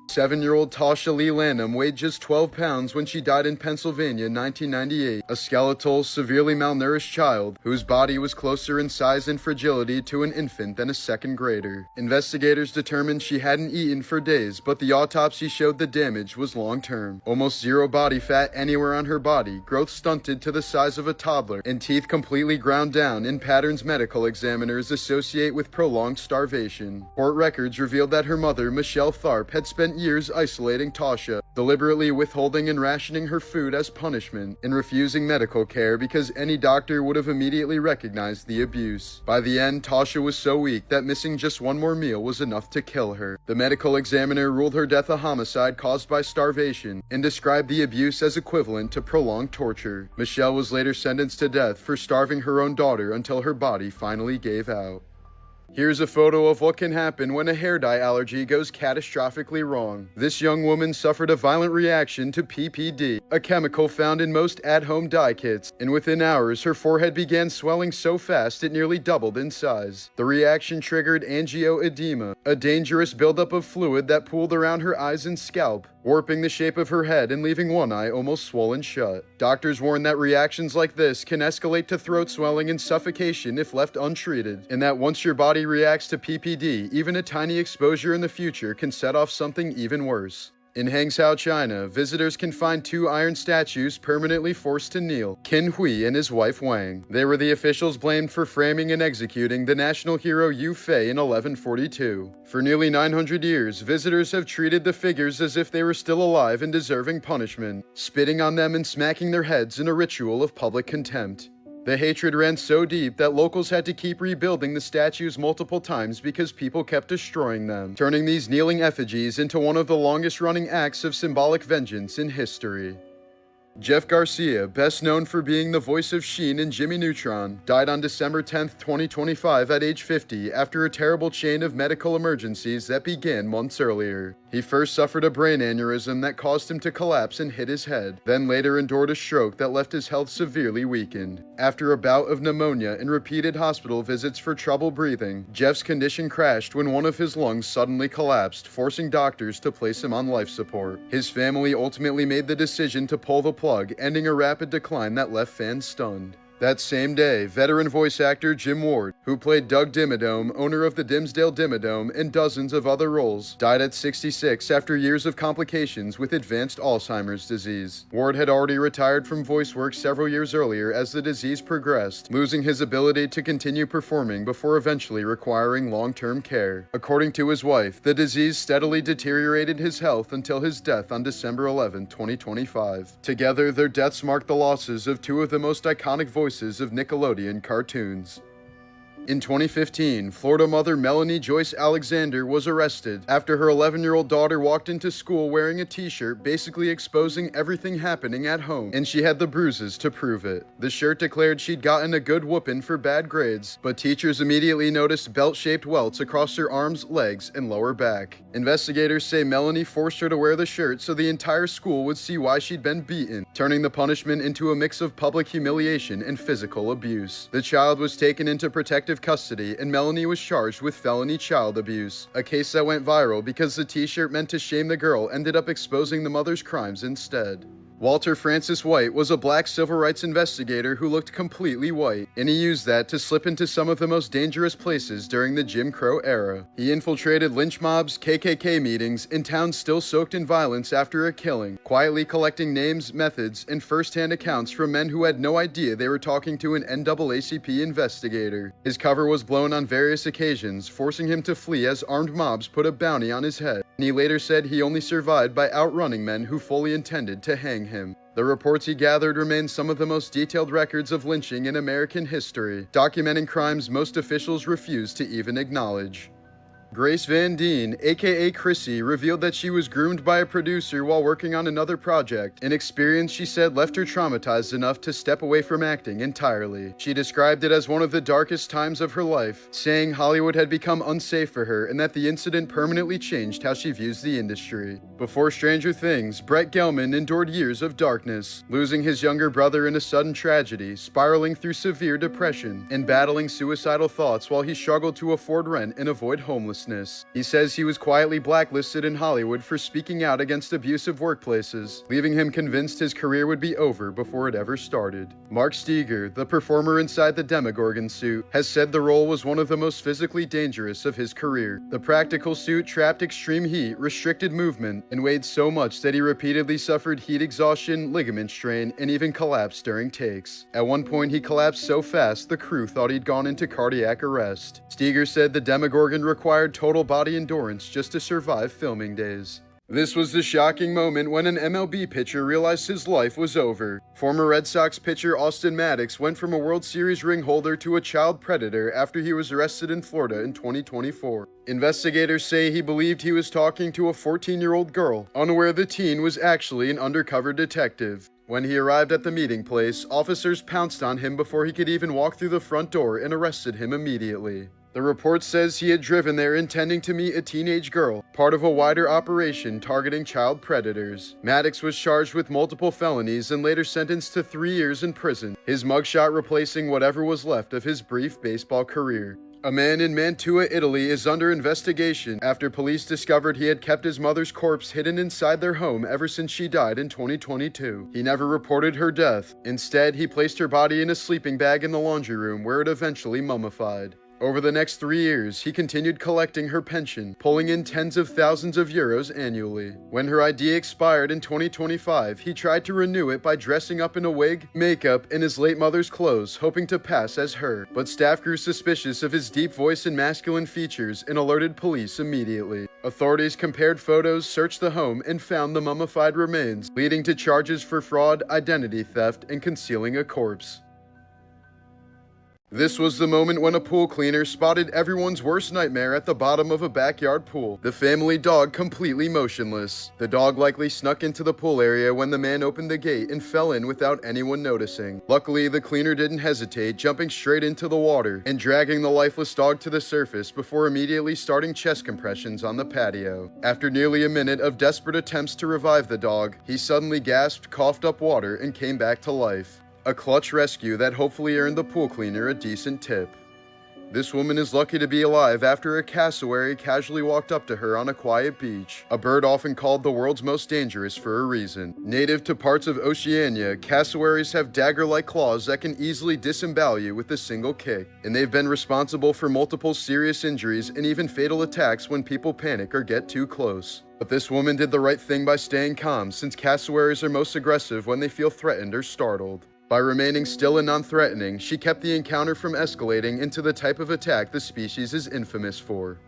7-year-old Tasha Lee Lanham weighed just 12 pounds when she died in Pennsylvania in 1998, a skeletal, severely malnourished child whose body was closer in size and fragility to an infant than a second grader. Investigators determined she hadn't eaten for days, but the autopsy showed the damage was long-term. Almost zero body fat anywhere on her body, growth stunted to the size of a toddler, and teeth completely ground down in patterns medical examiners associate with prolonged starvation. Court records revealed that her mother, Michelle Tharp, had spent years isolating Tasha, deliberately withholding and rationing her food as punishment, and refusing medical care because any doctor would have immediately recognized the abuse. By the end, Tasha was so weak that missing just one more meal was enough to kill her. The medical examiner ruled her death a homicide caused by starvation, and described the abuse as equivalent to prolonged torture. Michelle was later sentenced to death for starving her own daughter until her body finally gave out. Here's a photo of what can happen when a hair dye allergy goes catastrophically wrong. This young woman suffered a violent reaction to PPD, a chemical found in most at-home dye kits, and within hours her forehead began swelling so fast it nearly doubled in size. The reaction triggered angioedema, a dangerous buildup of fluid that pooled around her eyes and scalp, warping the shape of her head and leaving one eye almost swollen shut. Doctors warn that reactions like this can escalate to throat swelling and suffocation if left untreated, and that once your body reacts to PPD, even a tiny exposure in the future can set off something even worse. In Hangzhou, China, visitors can find 2 iron statues permanently forced to kneel, Qin Hui and his wife Wang. They were the officials blamed for framing and executing the national hero Yu Fei in 1142. For nearly 900 years, visitors have treated the figures as if they were still alive and deserving punishment, spitting on them and smacking their heads in a ritual of public contempt. The hatred ran so deep that locals had to keep rebuilding the statues multiple times because people kept destroying them, turning these kneeling effigies into one of the longest-running acts of symbolic vengeance in history. Jeff Garcia, best known for being the voice of Sheen in Jimmy Neutron, died on December 10, 2025 at age 50 after a terrible chain of medical emergencies that began months earlier. He first suffered a brain aneurysm that caused him to collapse and hit his head, then later endured a stroke that left his health severely weakened. After a bout of pneumonia and repeated hospital visits for trouble breathing, Jeff's condition crashed when one of his lungs suddenly collapsed, forcing doctors to place him on life support. His family ultimately made the decision to pull the plug, ending a rapid decline that left fans stunned. That same day, veteran voice actor Jim Ward, who played Doug Dimmadome, owner of the Dimsdale Dimmadome, and dozens of other roles, died at 66 after years of complications with advanced Alzheimer's disease. Ward had already retired from voice work several years earlier as the disease progressed, losing his ability to continue performing before eventually requiring long-term care. According to his wife, the disease steadily deteriorated his health until his death on December 11, 2025. Together, their deaths marked the losses of 2 of the most iconic voices of Nickelodeon cartoons. In 2015, Florida mother Melanie Joyce Alexander was arrested after her 11-year-old daughter walked into school wearing a t-shirt basically exposing everything happening at home, and she had the bruises to prove it. The shirt declared she'd gotten a good whooping for bad grades, but teachers immediately noticed belt-shaped welts across her arms, legs, and lower back. Investigators say Melanie forced her to wear the shirt so the entire school would see why she'd been beaten, turning the punishment into a mix of public humiliation and physical abuse. The child was taken into protective custody, and Melanie was charged with felony child abuse, a case that went viral because the t-shirt meant to shame the girl ended up exposing the mother's crimes instead. Walter Francis White was a black civil rights investigator who looked completely white, and he used that to slip into some of the most dangerous places during the Jim Crow era. He infiltrated lynch mobs, KKK meetings, in towns still soaked in violence after a killing, quietly collecting names, methods, and first-hand accounts from men who had no idea they were talking to an NAACP investigator. His cover was blown on various occasions, forcing him to flee as armed mobs put a bounty on his head, and he later said he only survived by outrunning men who fully intended to hang him. The reports he gathered remain some of the most detailed records of lynching in American history, documenting crimes most officials refuse to even acknowledge. Grace Van Deen, aka Chrissy, revealed that she was groomed by a producer while working on another project, an experience she said left her traumatized enough to step away from acting entirely. She described it as one of the darkest times of her life, saying Hollywood had become unsafe for her and that the incident permanently changed how she views the industry. Before Stranger Things, Brett Gelman endured years of darkness, losing his younger brother in a sudden tragedy, spiraling through severe depression, and battling suicidal thoughts while he struggled to afford rent and avoid homelessness. He says he was quietly blacklisted in Hollywood for speaking out against abusive workplaces, leaving him convinced his career would be over before it ever started. Mark Steger, the performer inside the Demogorgon suit, has said the role was one of the most physically dangerous of his career. The practical suit trapped extreme heat, restricted movement, and weighed so much that he repeatedly suffered heat exhaustion, ligament strain, and even collapsed during takes. At one point, he collapsed so fast the crew thought he'd gone into cardiac arrest. Steger said the Demogorgon required total body endurance just to survive filming days. This was the shocking moment when an MLB pitcher realized his life was over. Former Red Sox pitcher Austin Maddox went from a World Series ring holder to a child predator after he was arrested in Florida in 2024. Investigators say he believed he was talking to a 14-year-old girl, unaware the teen was actually an undercover detective. When he arrived at the meeting place, officers pounced on him before he could even walk through the front door and arrested him immediately. The report says he had driven there intending to meet a teenage girl, part of a wider operation targeting child predators. Maddox was charged with multiple felonies and later sentenced to 3 years in prison, his mugshot replacing whatever was left of his brief baseball career. A man in Mantua, Italy is under investigation after police discovered he had kept his mother's corpse hidden inside their home ever since she died in 2022. He never reported her death. Instead, he placed her body in a sleeping bag in the laundry room where it eventually mummified. Over the next 3 years, he continued collecting her pension, pulling in tens of thousands of euros annually. When her ID expired in 2025, he tried to renew it by dressing up in a wig, makeup, and his late mother's clothes, hoping to pass as her. But staff grew suspicious of his deep voice and masculine features and alerted police immediately. Authorities compared photos, searched the home, and found the mummified remains, leading to charges for fraud, identity theft, and concealing a corpse. This was the moment when a pool cleaner spotted everyone's worst nightmare at the bottom of a backyard pool, the family dog completely motionless. The dog likely snuck into the pool area when the man opened the gate and fell in without anyone noticing. Luckily, the cleaner didn't hesitate, jumping straight into the water and dragging the lifeless dog to the surface before immediately starting chest compressions on the patio. After nearly a minute of desperate attempts to revive the dog, he suddenly gasped, coughed up water, and came back to life. A clutch rescue that hopefully earned the pool cleaner a decent tip. This woman is lucky to be alive after a cassowary casually walked up to her on a quiet beach, a bird often called the world's most dangerous for a reason. Native to parts of Oceania, cassowaries have dagger-like claws that can easily disembowel you with a single kick, and they've been responsible for multiple serious injuries and even fatal attacks when people panic or get too close. But this woman did the right thing by staying calm, since cassowaries are most aggressive when they feel threatened or startled. By remaining still and non-threatening, she kept the encounter from escalating into the type of attack the species is infamous for.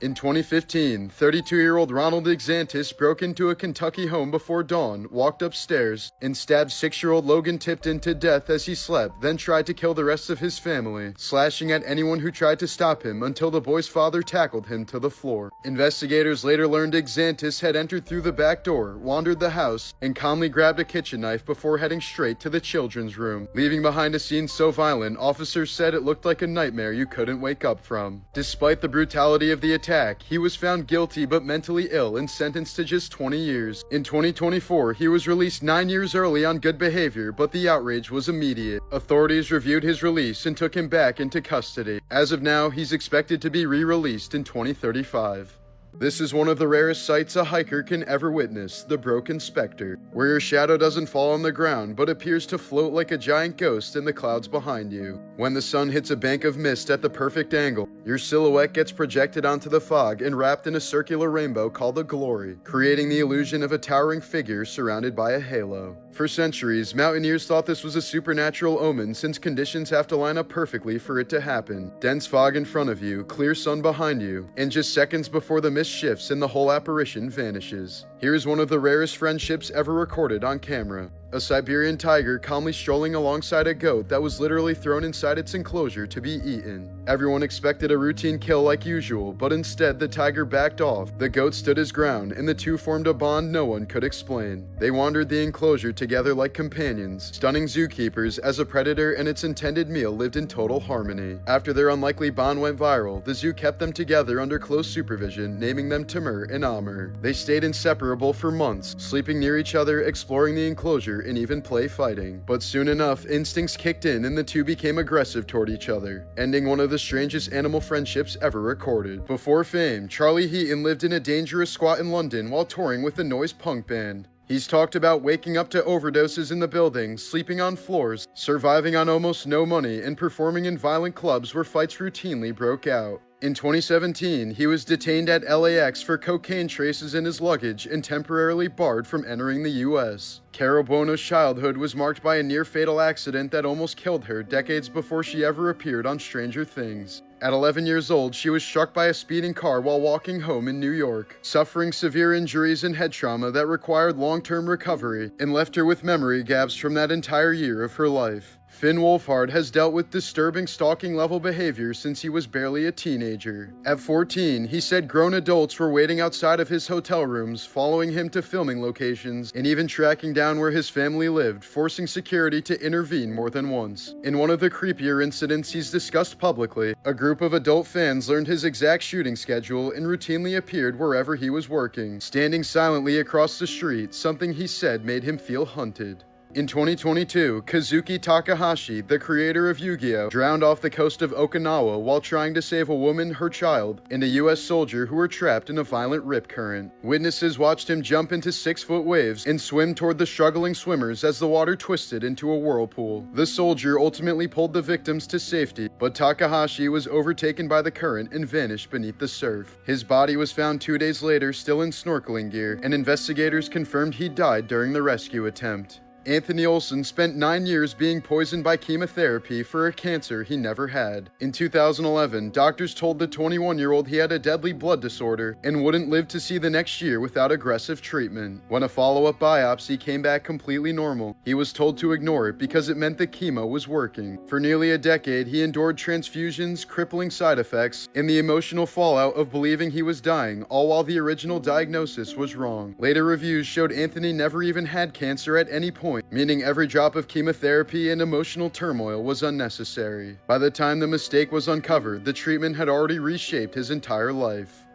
In 2015, 32-year-old Ronald Exantis broke into a Kentucky home before dawn, walked upstairs, and stabbed 6-year-old Logan Tipton to death as he slept, then tried to kill the rest of his family, slashing at anyone who tried to stop him until the boy's father tackled him to the floor. Investigators later learned Exantis had entered through the back door, wandered the house, and calmly grabbed a kitchen knife before heading straight to the children's room, leaving behind a scene so violent, officers said it looked like a nightmare you couldn't wake up from. Despite the brutality of the attack, he was found guilty but mentally ill and sentenced to just 20 years. In 2024, he was released 9 years early on good behavior, but the outrage was immediate. Authorities reviewed his release and took him back into custody. As of now, he's expected to be re-released in 2035. This is one of the rarest sights a hiker can ever witness, the Broken Spectre, where your shadow doesn't fall on the ground but appears to float like a giant ghost in the clouds behind you. When the sun hits a bank of mist at the perfect angle, your silhouette gets projected onto the fog and wrapped in a circular rainbow called a glory, creating the illusion of a towering figure surrounded by a halo. For centuries, mountaineers thought this was a supernatural omen since conditions have to line up perfectly for it to happen. Dense fog in front of you, clear sun behind you, and just seconds before the mist shifts and the whole apparition vanishes. Here's one of the rarest friendships ever recorded on camera. A Siberian tiger calmly strolling alongside a goat that was literally thrown inside its enclosure to be eaten. Everyone expected a routine kill like usual, but instead the tiger backed off, the goat stood his ground, and the two formed a bond no one could explain. They wandered the enclosure together like companions, stunning zookeepers as a predator and its intended meal lived in total harmony. After their unlikely bond went viral, the zoo kept them together under close supervision, naming them Timur and Amr. They stayed inseparable for months, sleeping near each other, exploring the enclosure, and even play fighting. But soon enough, instincts kicked in and the two became aggressive toward each other, ending one of the strangest animal friendships ever recorded. Before fame, Charlie Heaton lived in a dangerous squat in London while touring with a noise punk band. He's talked about waking up to overdoses in the building, sleeping on floors, surviving on almost no money, and performing in violent clubs where fights routinely broke out. In 2017, he was detained at LAX for cocaine traces in his luggage and temporarily barred from entering the US. Cara Buono's childhood was marked by a near-fatal accident that almost killed her decades before she ever appeared on Stranger Things. At 11 years old, she was struck by a speeding car while walking home in New York, suffering severe injuries and head trauma that required long-term recovery and left her with memory gaps from that entire year of her life. Finn Wolfhard has dealt with disturbing stalking-level behavior since he was barely a teenager. At 14, he said grown adults were waiting outside of his hotel rooms, following him to filming locations, and even tracking down where his family lived, forcing security to intervene more than once. In one of the creepier incidents he's discussed publicly, a group of adult fans learned his exact shooting schedule and routinely appeared wherever he was working, standing silently across the street, something he said made him feel hunted. In 2022, Kazuki Takahashi, the creator of Yu-Gi-Oh!, drowned off the coast of Okinawa while trying to save a woman, her child, and a US soldier who were trapped in a violent rip current. Witnesses watched him jump into 6-foot waves and swim toward the struggling swimmers as the water twisted into a whirlpool. The soldier ultimately pulled the victims to safety, but Takahashi was overtaken by the current and vanished beneath the surf. His body was found 2 days later still in snorkeling gear, and investigators confirmed he died during the rescue attempt. Anthony Olson spent 9 years being poisoned by chemotherapy for a cancer he never had. In 2011, doctors told the 21-year-old he had a deadly blood disorder and wouldn't live to see the next year without aggressive treatment. When a follow-up biopsy came back completely normal, he was told to ignore it because it meant the chemo was working. For nearly a decade, he endured transfusions, crippling side effects, and the emotional fallout of believing he was dying, all while the original diagnosis was wrong. Later reviews showed Anthony never even had cancer at any point, meaning every drop of chemotherapy and emotional turmoil was unnecessary. By the time the mistake was uncovered, the treatment had already reshaped his entire life.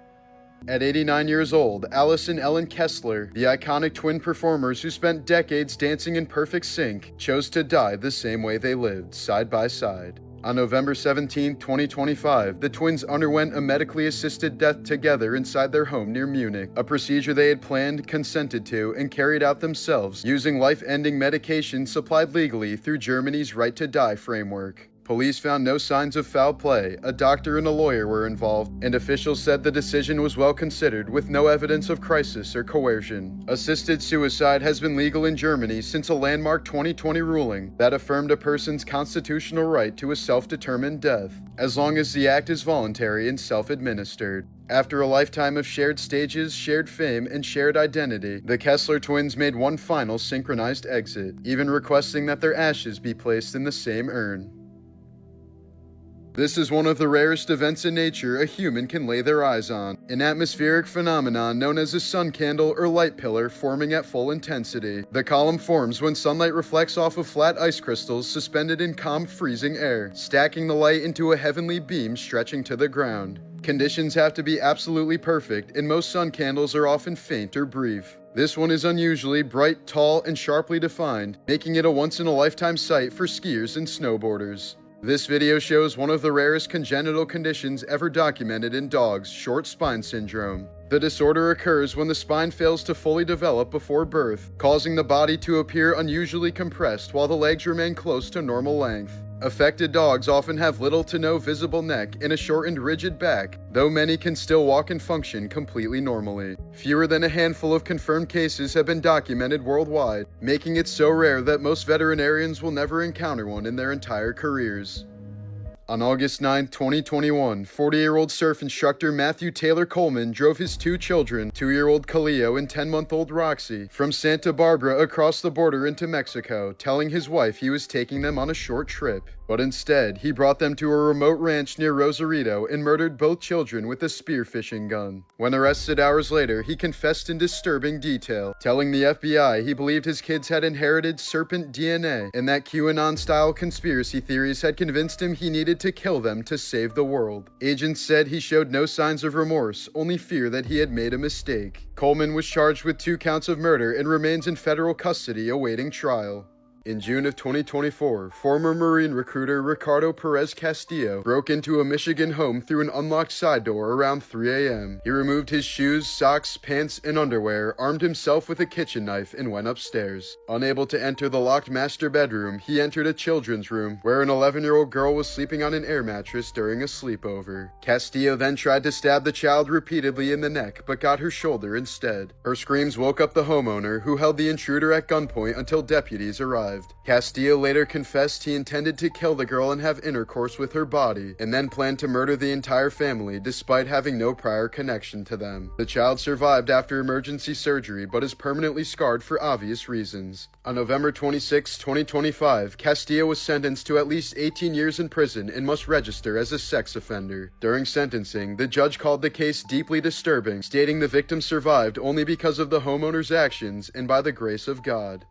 At 89 years old, Alice and Ellen Kessler, the iconic twin performers who spent decades dancing in perfect sync, chose to die the same way they lived, side by side. On November 17, 2025, the twins underwent a medically assisted death together inside their home near Munich, a procedure they had planned, consented to, and carried out themselves, using life-ending medication supplied legally through Germany's Right to Die framework. Police found no signs of foul play, a doctor and a lawyer were involved, and officials said the decision was well considered with no evidence of crisis or coercion. Assisted suicide has been legal in Germany since a landmark 2020 ruling that affirmed a person's constitutional right to a self-determined death, as long as the act is voluntary and self-administered. After a lifetime of shared stages, shared fame, and shared identity, the Kessler twins made one final synchronized exit, even requesting that their ashes be placed in the same urn. This is one of the rarest events in nature a human can lay their eyes on, an atmospheric phenomenon known as a sun candle or light pillar forming at full intensity. The column forms when sunlight reflects off of flat ice crystals suspended in calm, freezing air, stacking the light into a heavenly beam stretching to the ground. Conditions have to be absolutely perfect, and most sun candles are often faint or brief. This one is unusually bright, tall, and sharply defined, making it a once-in-a-lifetime sight for skiers and snowboarders. This video shows one of the rarest congenital conditions ever documented in dogs, short spine syndrome. The disorder occurs when the spine fails to fully develop before birth, causing the body to appear unusually compressed while the legs remain close to normal length. Affected dogs often have little to no visible neck and a shortened, rigid back, though many can still walk and function completely normally. Fewer than a handful of confirmed cases have been documented worldwide, making it so rare that most veterinarians will never encounter one in their entire careers. On August 9, 2021, 40-year-old surf instructor Matthew Taylor Coleman drove his two children, 2-year-old Khalil and 10-month-old Roxy, from Santa Barbara across the border into Mexico, telling his wife he was taking them on a short trip. But instead, he brought them to a remote ranch near Rosarito and murdered both children with a spearfishing gun. When arrested hours later, he confessed in disturbing detail, telling the FBI he believed his kids had inherited serpent DNA and that QAnon-style conspiracy theories had convinced him he needed to kill them to save the world. Agents said he showed no signs of remorse, only fear that he had made a mistake. Coleman was charged with 2 counts of murder and remains in federal custody awaiting trial. In June of 2024, former Marine recruiter Ricardo Perez Castillo broke into a Michigan home through an unlocked side door around 3 a.m. He removed his shoes, socks, pants, and underwear, armed himself with a kitchen knife, and went upstairs. Unable to enter the locked master bedroom, he entered a children's room where an 11-year-old girl was sleeping on an air mattress during a sleepover. Castillo then tried to stab the child repeatedly in the neck, but got her shoulder instead. Her screams woke up the homeowner, who held the intruder at gunpoint until deputies arrived. Castillo later confessed he intended to kill the girl and have intercourse with her body, and then planned to murder the entire family despite having no prior connection to them. The child survived after emergency surgery but is permanently scarred for obvious reasons. On November 26, 2025, Castillo was sentenced to at least 18 years in prison and must register as a sex offender. During sentencing, the judge called the case deeply disturbing, stating the victim survived only because of the homeowner's actions and by the grace of God.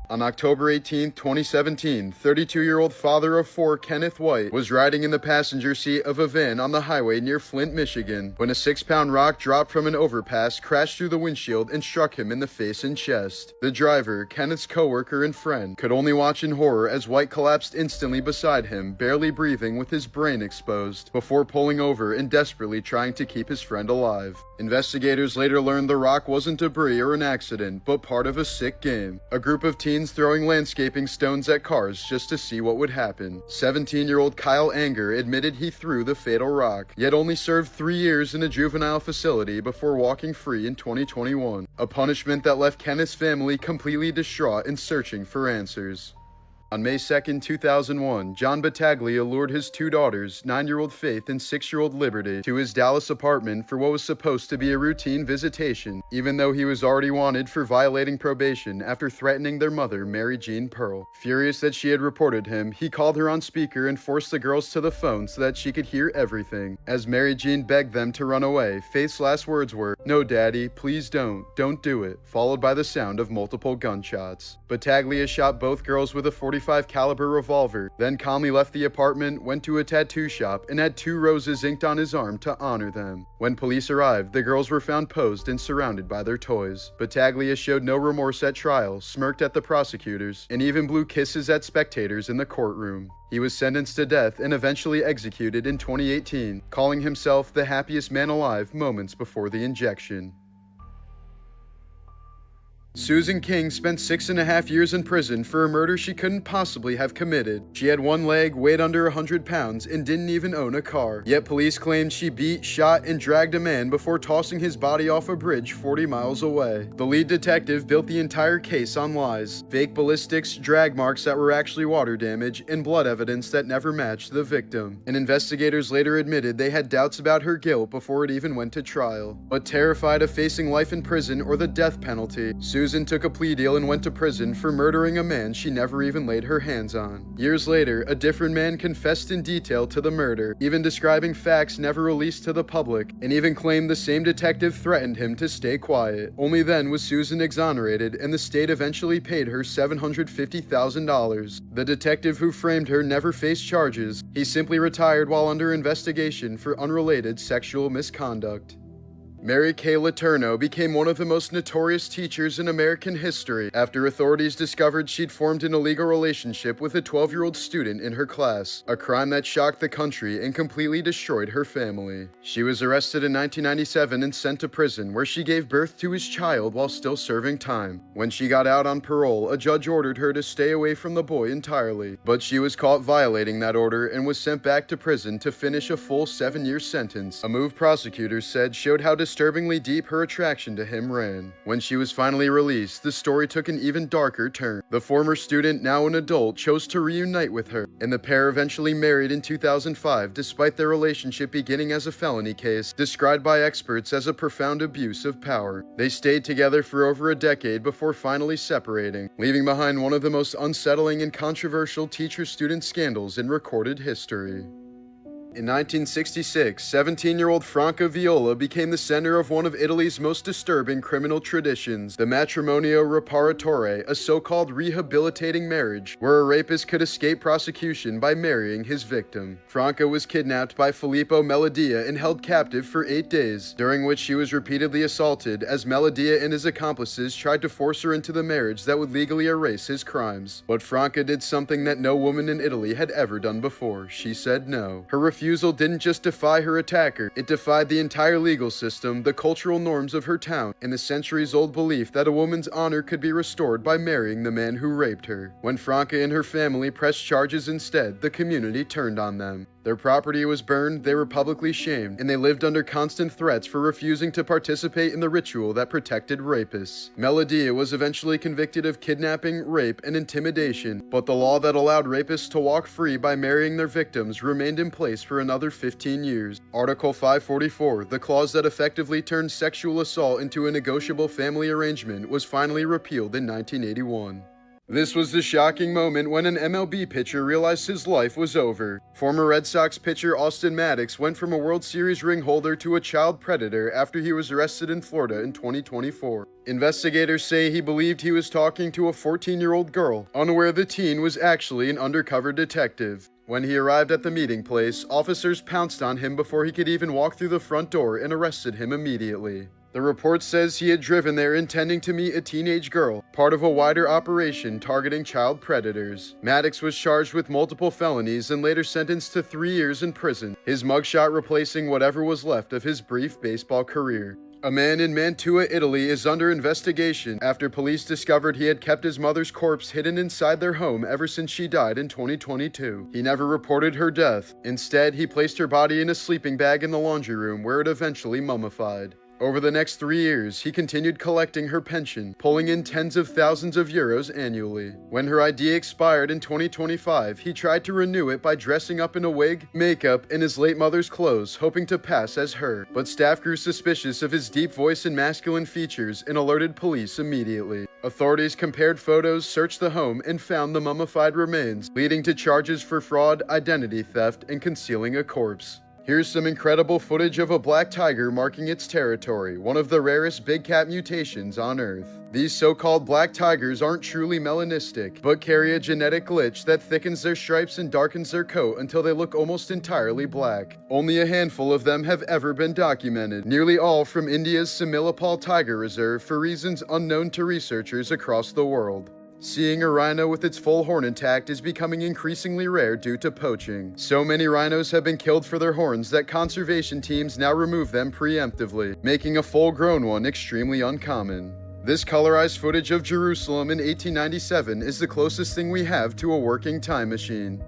On October 18, 2017, 32-year-old father of 4 Kenneth White was riding in the passenger seat of a van on the highway near Flint, Michigan, when a 6-pound rock dropped from an overpass crashed through the windshield and struck him in the face and chest. The driver, Kenneth's coworker and friend, could only watch in horror as White collapsed instantly beside him, barely breathing with his brain exposed, before pulling over and desperately trying to keep his friend alive. Investigators later learned the rock wasn't debris or an accident, but part of a sick game. A group of teens throwing landscaping stones at cars just to see what would happen. 17-year-old Kyle Anger admitted he threw the fatal rock, yet only served 3 years in a juvenile facility before walking free in 2021, a punishment that left Kenneth's family completely distraught and searching for answers. On May 2, 2001, John Battaglia lured his 2 daughters, 9-year-old Faith and 6-year-old Liberty, to his Dallas apartment for what was supposed to be a routine visitation, even though he was already wanted for violating probation after threatening their mother, Mary Jean Pearl. Furious that she had reported him, he called her on speaker and forced the girls to the phone so that she could hear everything. As Mary Jean begged them to run away, Faith's last words were, "No, Daddy, please don't do it," followed by the sound of multiple gunshots. Battaglia shot both girls with a .45 caliber revolver, then calmly left the apartment, went to a tattoo shop, and had 2 roses inked on his arm to honor them. When police arrived, the girls were found posed and surrounded by their toys. Battaglia showed no remorse at trial, smirked at the prosecutors, and even blew kisses at spectators in the courtroom. He was sentenced to death and eventually executed in 2018, calling himself the happiest man alive moments before the injection. Susan King spent 6.5 years in prison for a murder she couldn't possibly have committed. She had one leg, weighed under 100 pounds, and didn't even own a car. Yet police claimed she beat, shot, and dragged a man before tossing his body off a bridge 40 miles away. The lead detective built the entire case on lies, fake ballistics, drag marks that were actually water damage, and blood evidence that never matched the victim. And investigators later admitted they had doubts about her guilt before it even went to trial. But terrified of facing life in prison or the death penalty, Susan took a plea deal and went to prison for murdering a man she never even laid her hands on. Years later, a different man confessed in detail to the murder, even describing facts never released to the public, and even claimed the same detective threatened him to stay quiet. Only then was Susan exonerated, and the state eventually paid her $750,000. The detective who framed her never faced charges. He simply retired while under investigation for unrelated sexual misconduct. Mary Kay Letourneau became one of the most notorious teachers in American history after authorities discovered she'd formed an illegal relationship with a 12-year-old student in her class, a crime that shocked the country and completely destroyed her family. She was arrested in 1997 and sent to prison, where she gave birth to his child while still serving time. When she got out on parole, a judge ordered her to stay away from the boy entirely, but she was caught violating that order and was sent back to prison to finish a full 7-year sentence, a move prosecutors said showed how disturbingly deep her attraction to him ran. When she was finally released, the story took an even darker turn. The former student, now an adult, chose to reunite with her, and the pair eventually married in 2005 despite their relationship beginning as a felony case, described by experts as a profound abuse of power. They stayed together for over a decade before finally separating, leaving behind one of the most unsettling and controversial teacher-student scandals in recorded history. In 1966, 17-year-old Franca Viola became the center of one of Italy's most disturbing criminal traditions, the matrimonio reparatore, a so-called rehabilitating marriage, where a rapist could escape prosecution by marrying his victim. Franca was kidnapped by Filippo Melodia and held captive for 8 days, during which she was repeatedly assaulted as Melodia and his accomplices tried to force her into the marriage that would legally erase his crimes. But Franca did something that no woman in Italy had ever done before. She said no. Her refusal didn't just defy her attacker, it defied the entire legal system, the cultural norms of her town, and the centuries-old belief that a woman's honor could be restored by marrying the man who raped her. When Franca and her family pressed charges instead, the community turned on them. Their property was burned, they were publicly shamed, and they lived under constant threats for refusing to participate in the ritual that protected rapists. Melodia was eventually convicted of kidnapping, rape, and intimidation, but the law that allowed rapists to walk free by marrying their victims remained in place for another 15 years. Article 544, the clause that effectively turned sexual assault into a negotiable family arrangement, was finally repealed in 1981. This was the shocking moment when an MLB pitcher realized his life was over. Former Red Sox pitcher Austin Maddox went from a World Series ring holder to a child predator after he was arrested in Florida in 2024. Investigators say he believed he was talking to a 14-year-old girl, unaware the teen was actually an undercover detective. When he arrived at the meeting place, officers pounced on him before he could even walk through the front door and arrested him immediately. The report says he had driven there intending to meet a teenage girl, part of a wider operation targeting child predators. Maddox was charged with multiple felonies and later sentenced to 3 years in prison, his mugshot replacing whatever was left of his brief baseball career. A man in Mantua, Italy is under investigation after police discovered he had kept his mother's corpse hidden inside their home ever since she died in 2022. He never reported her death. Instead, he placed her body in a sleeping bag in the laundry room where it eventually mummified. Over the next 3 years, he continued collecting her pension, pulling in tens of thousands of euros annually. When her ID expired in 2025, he tried to renew it by dressing up in a wig, makeup, and his late mother's clothes, hoping to pass as her. But staff grew suspicious of his deep voice and masculine features and alerted police immediately. Authorities compared photos, searched the home, and found the mummified remains, leading to charges for fraud, identity theft, and concealing a corpse. Here's some incredible footage of a black tiger marking its territory, one of the rarest big cat mutations on Earth. These so-called black tigers aren't truly melanistic, but carry a genetic glitch that thickens their stripes and darkens their coat until they look almost entirely black. Only a handful of them have ever been documented, nearly all from India's Similipal Tiger Reserve for reasons unknown to researchers across the world. Seeing a rhino with its full horn intact is becoming increasingly rare due to poaching. So many rhinos have been killed for their horns that conservation teams now remove them preemptively, making a full-grown one extremely uncommon. This colorized footage of Jerusalem in 1897 is the closest thing we have to a working time machine.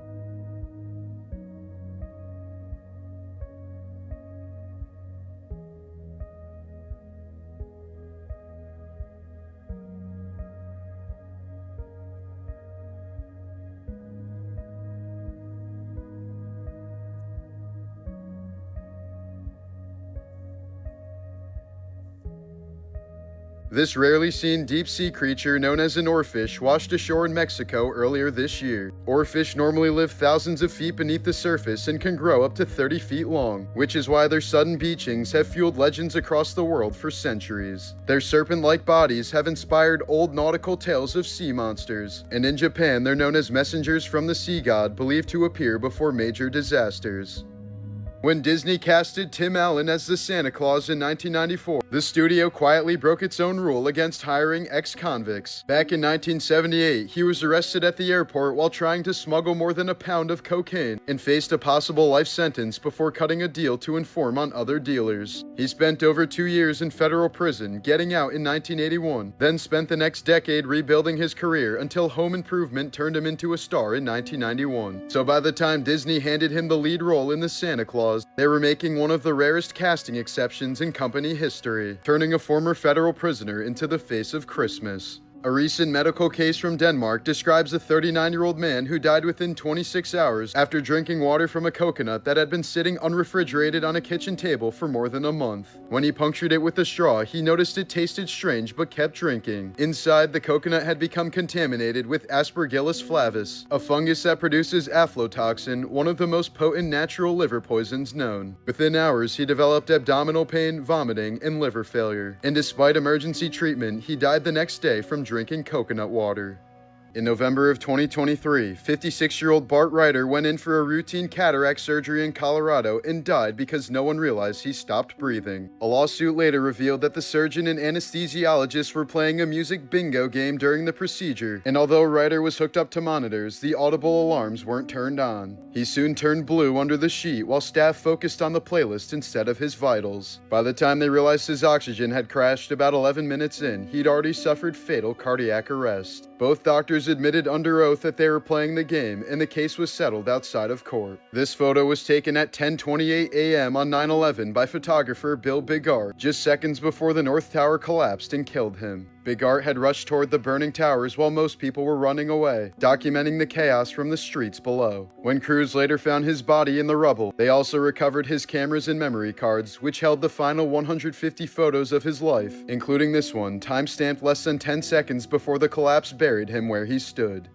This rarely seen deep-sea creature known as an oarfish washed ashore in Mexico earlier this year. Oarfish normally live thousands of feet beneath the surface and can grow up to 30 feet long, which is why their sudden beachings have fueled legends across the world for centuries. Their serpent-like bodies have inspired old nautical tales of sea monsters, and in Japan they're known as messengers from the sea god, believed to appear before major disasters. When Disney casted Tim Allen as the Santa Claus in 1994, the studio quietly broke its own rule against hiring ex-convicts. Back in 1978, he was arrested at the airport while trying to smuggle more than a pound of cocaine and faced a possible life sentence before cutting a deal to inform on other dealers. He spent over 2 years in federal prison, getting out in 1981, then spent the next decade rebuilding his career until Home Improvement turned him into a star in 1991. So by the time Disney handed him the lead role in the Santa Claus, they were making one of the rarest casting exceptions in company history, turning a former federal prisoner into the face of Christmas. A recent medical case from Denmark describes a 39-year-old man who died within 26 hours after drinking water from a coconut that had been sitting unrefrigerated on a kitchen table for more than a month. When he punctured it with a straw, he noticed it tasted strange but kept drinking. Inside, the coconut had become contaminated with Aspergillus flavus, a fungus that produces aflatoxin, one of the most potent natural liver poisons known. Within hours, he developed abdominal pain, vomiting, and liver failure. And despite emergency treatment, he died the next day from drinking coconut water. In November of 2023, 56-year-old Bart Ryder went in for a routine cataract surgery in Colorado and died because no one realized he stopped breathing. A lawsuit later revealed that the surgeon and anesthesiologist were playing a music bingo game during the procedure, and although Ryder was hooked up to monitors, the audible alarms weren't turned on. He soon turned blue under the sheet while staff focused on the playlist instead of his vitals. By the time they realized his oxygen had crashed about 11 minutes in, he'd already suffered fatal cardiac arrest. Both doctors admitted under oath that they were playing the game, and the case was settled outside of court. This photo was taken at 10:28 a.m. on 9/11 by photographer Bill Bigart, just seconds before the North Tower collapsed and killed him. Bigart had rushed toward the burning towers while most people were running away, documenting the chaos from the streets below. When crews later found his body in the rubble, they also recovered his cameras and memory cards, which held the final 150 photos of his life, including this one, time-stamped less than 10 seconds before the collapse buried him where he stood.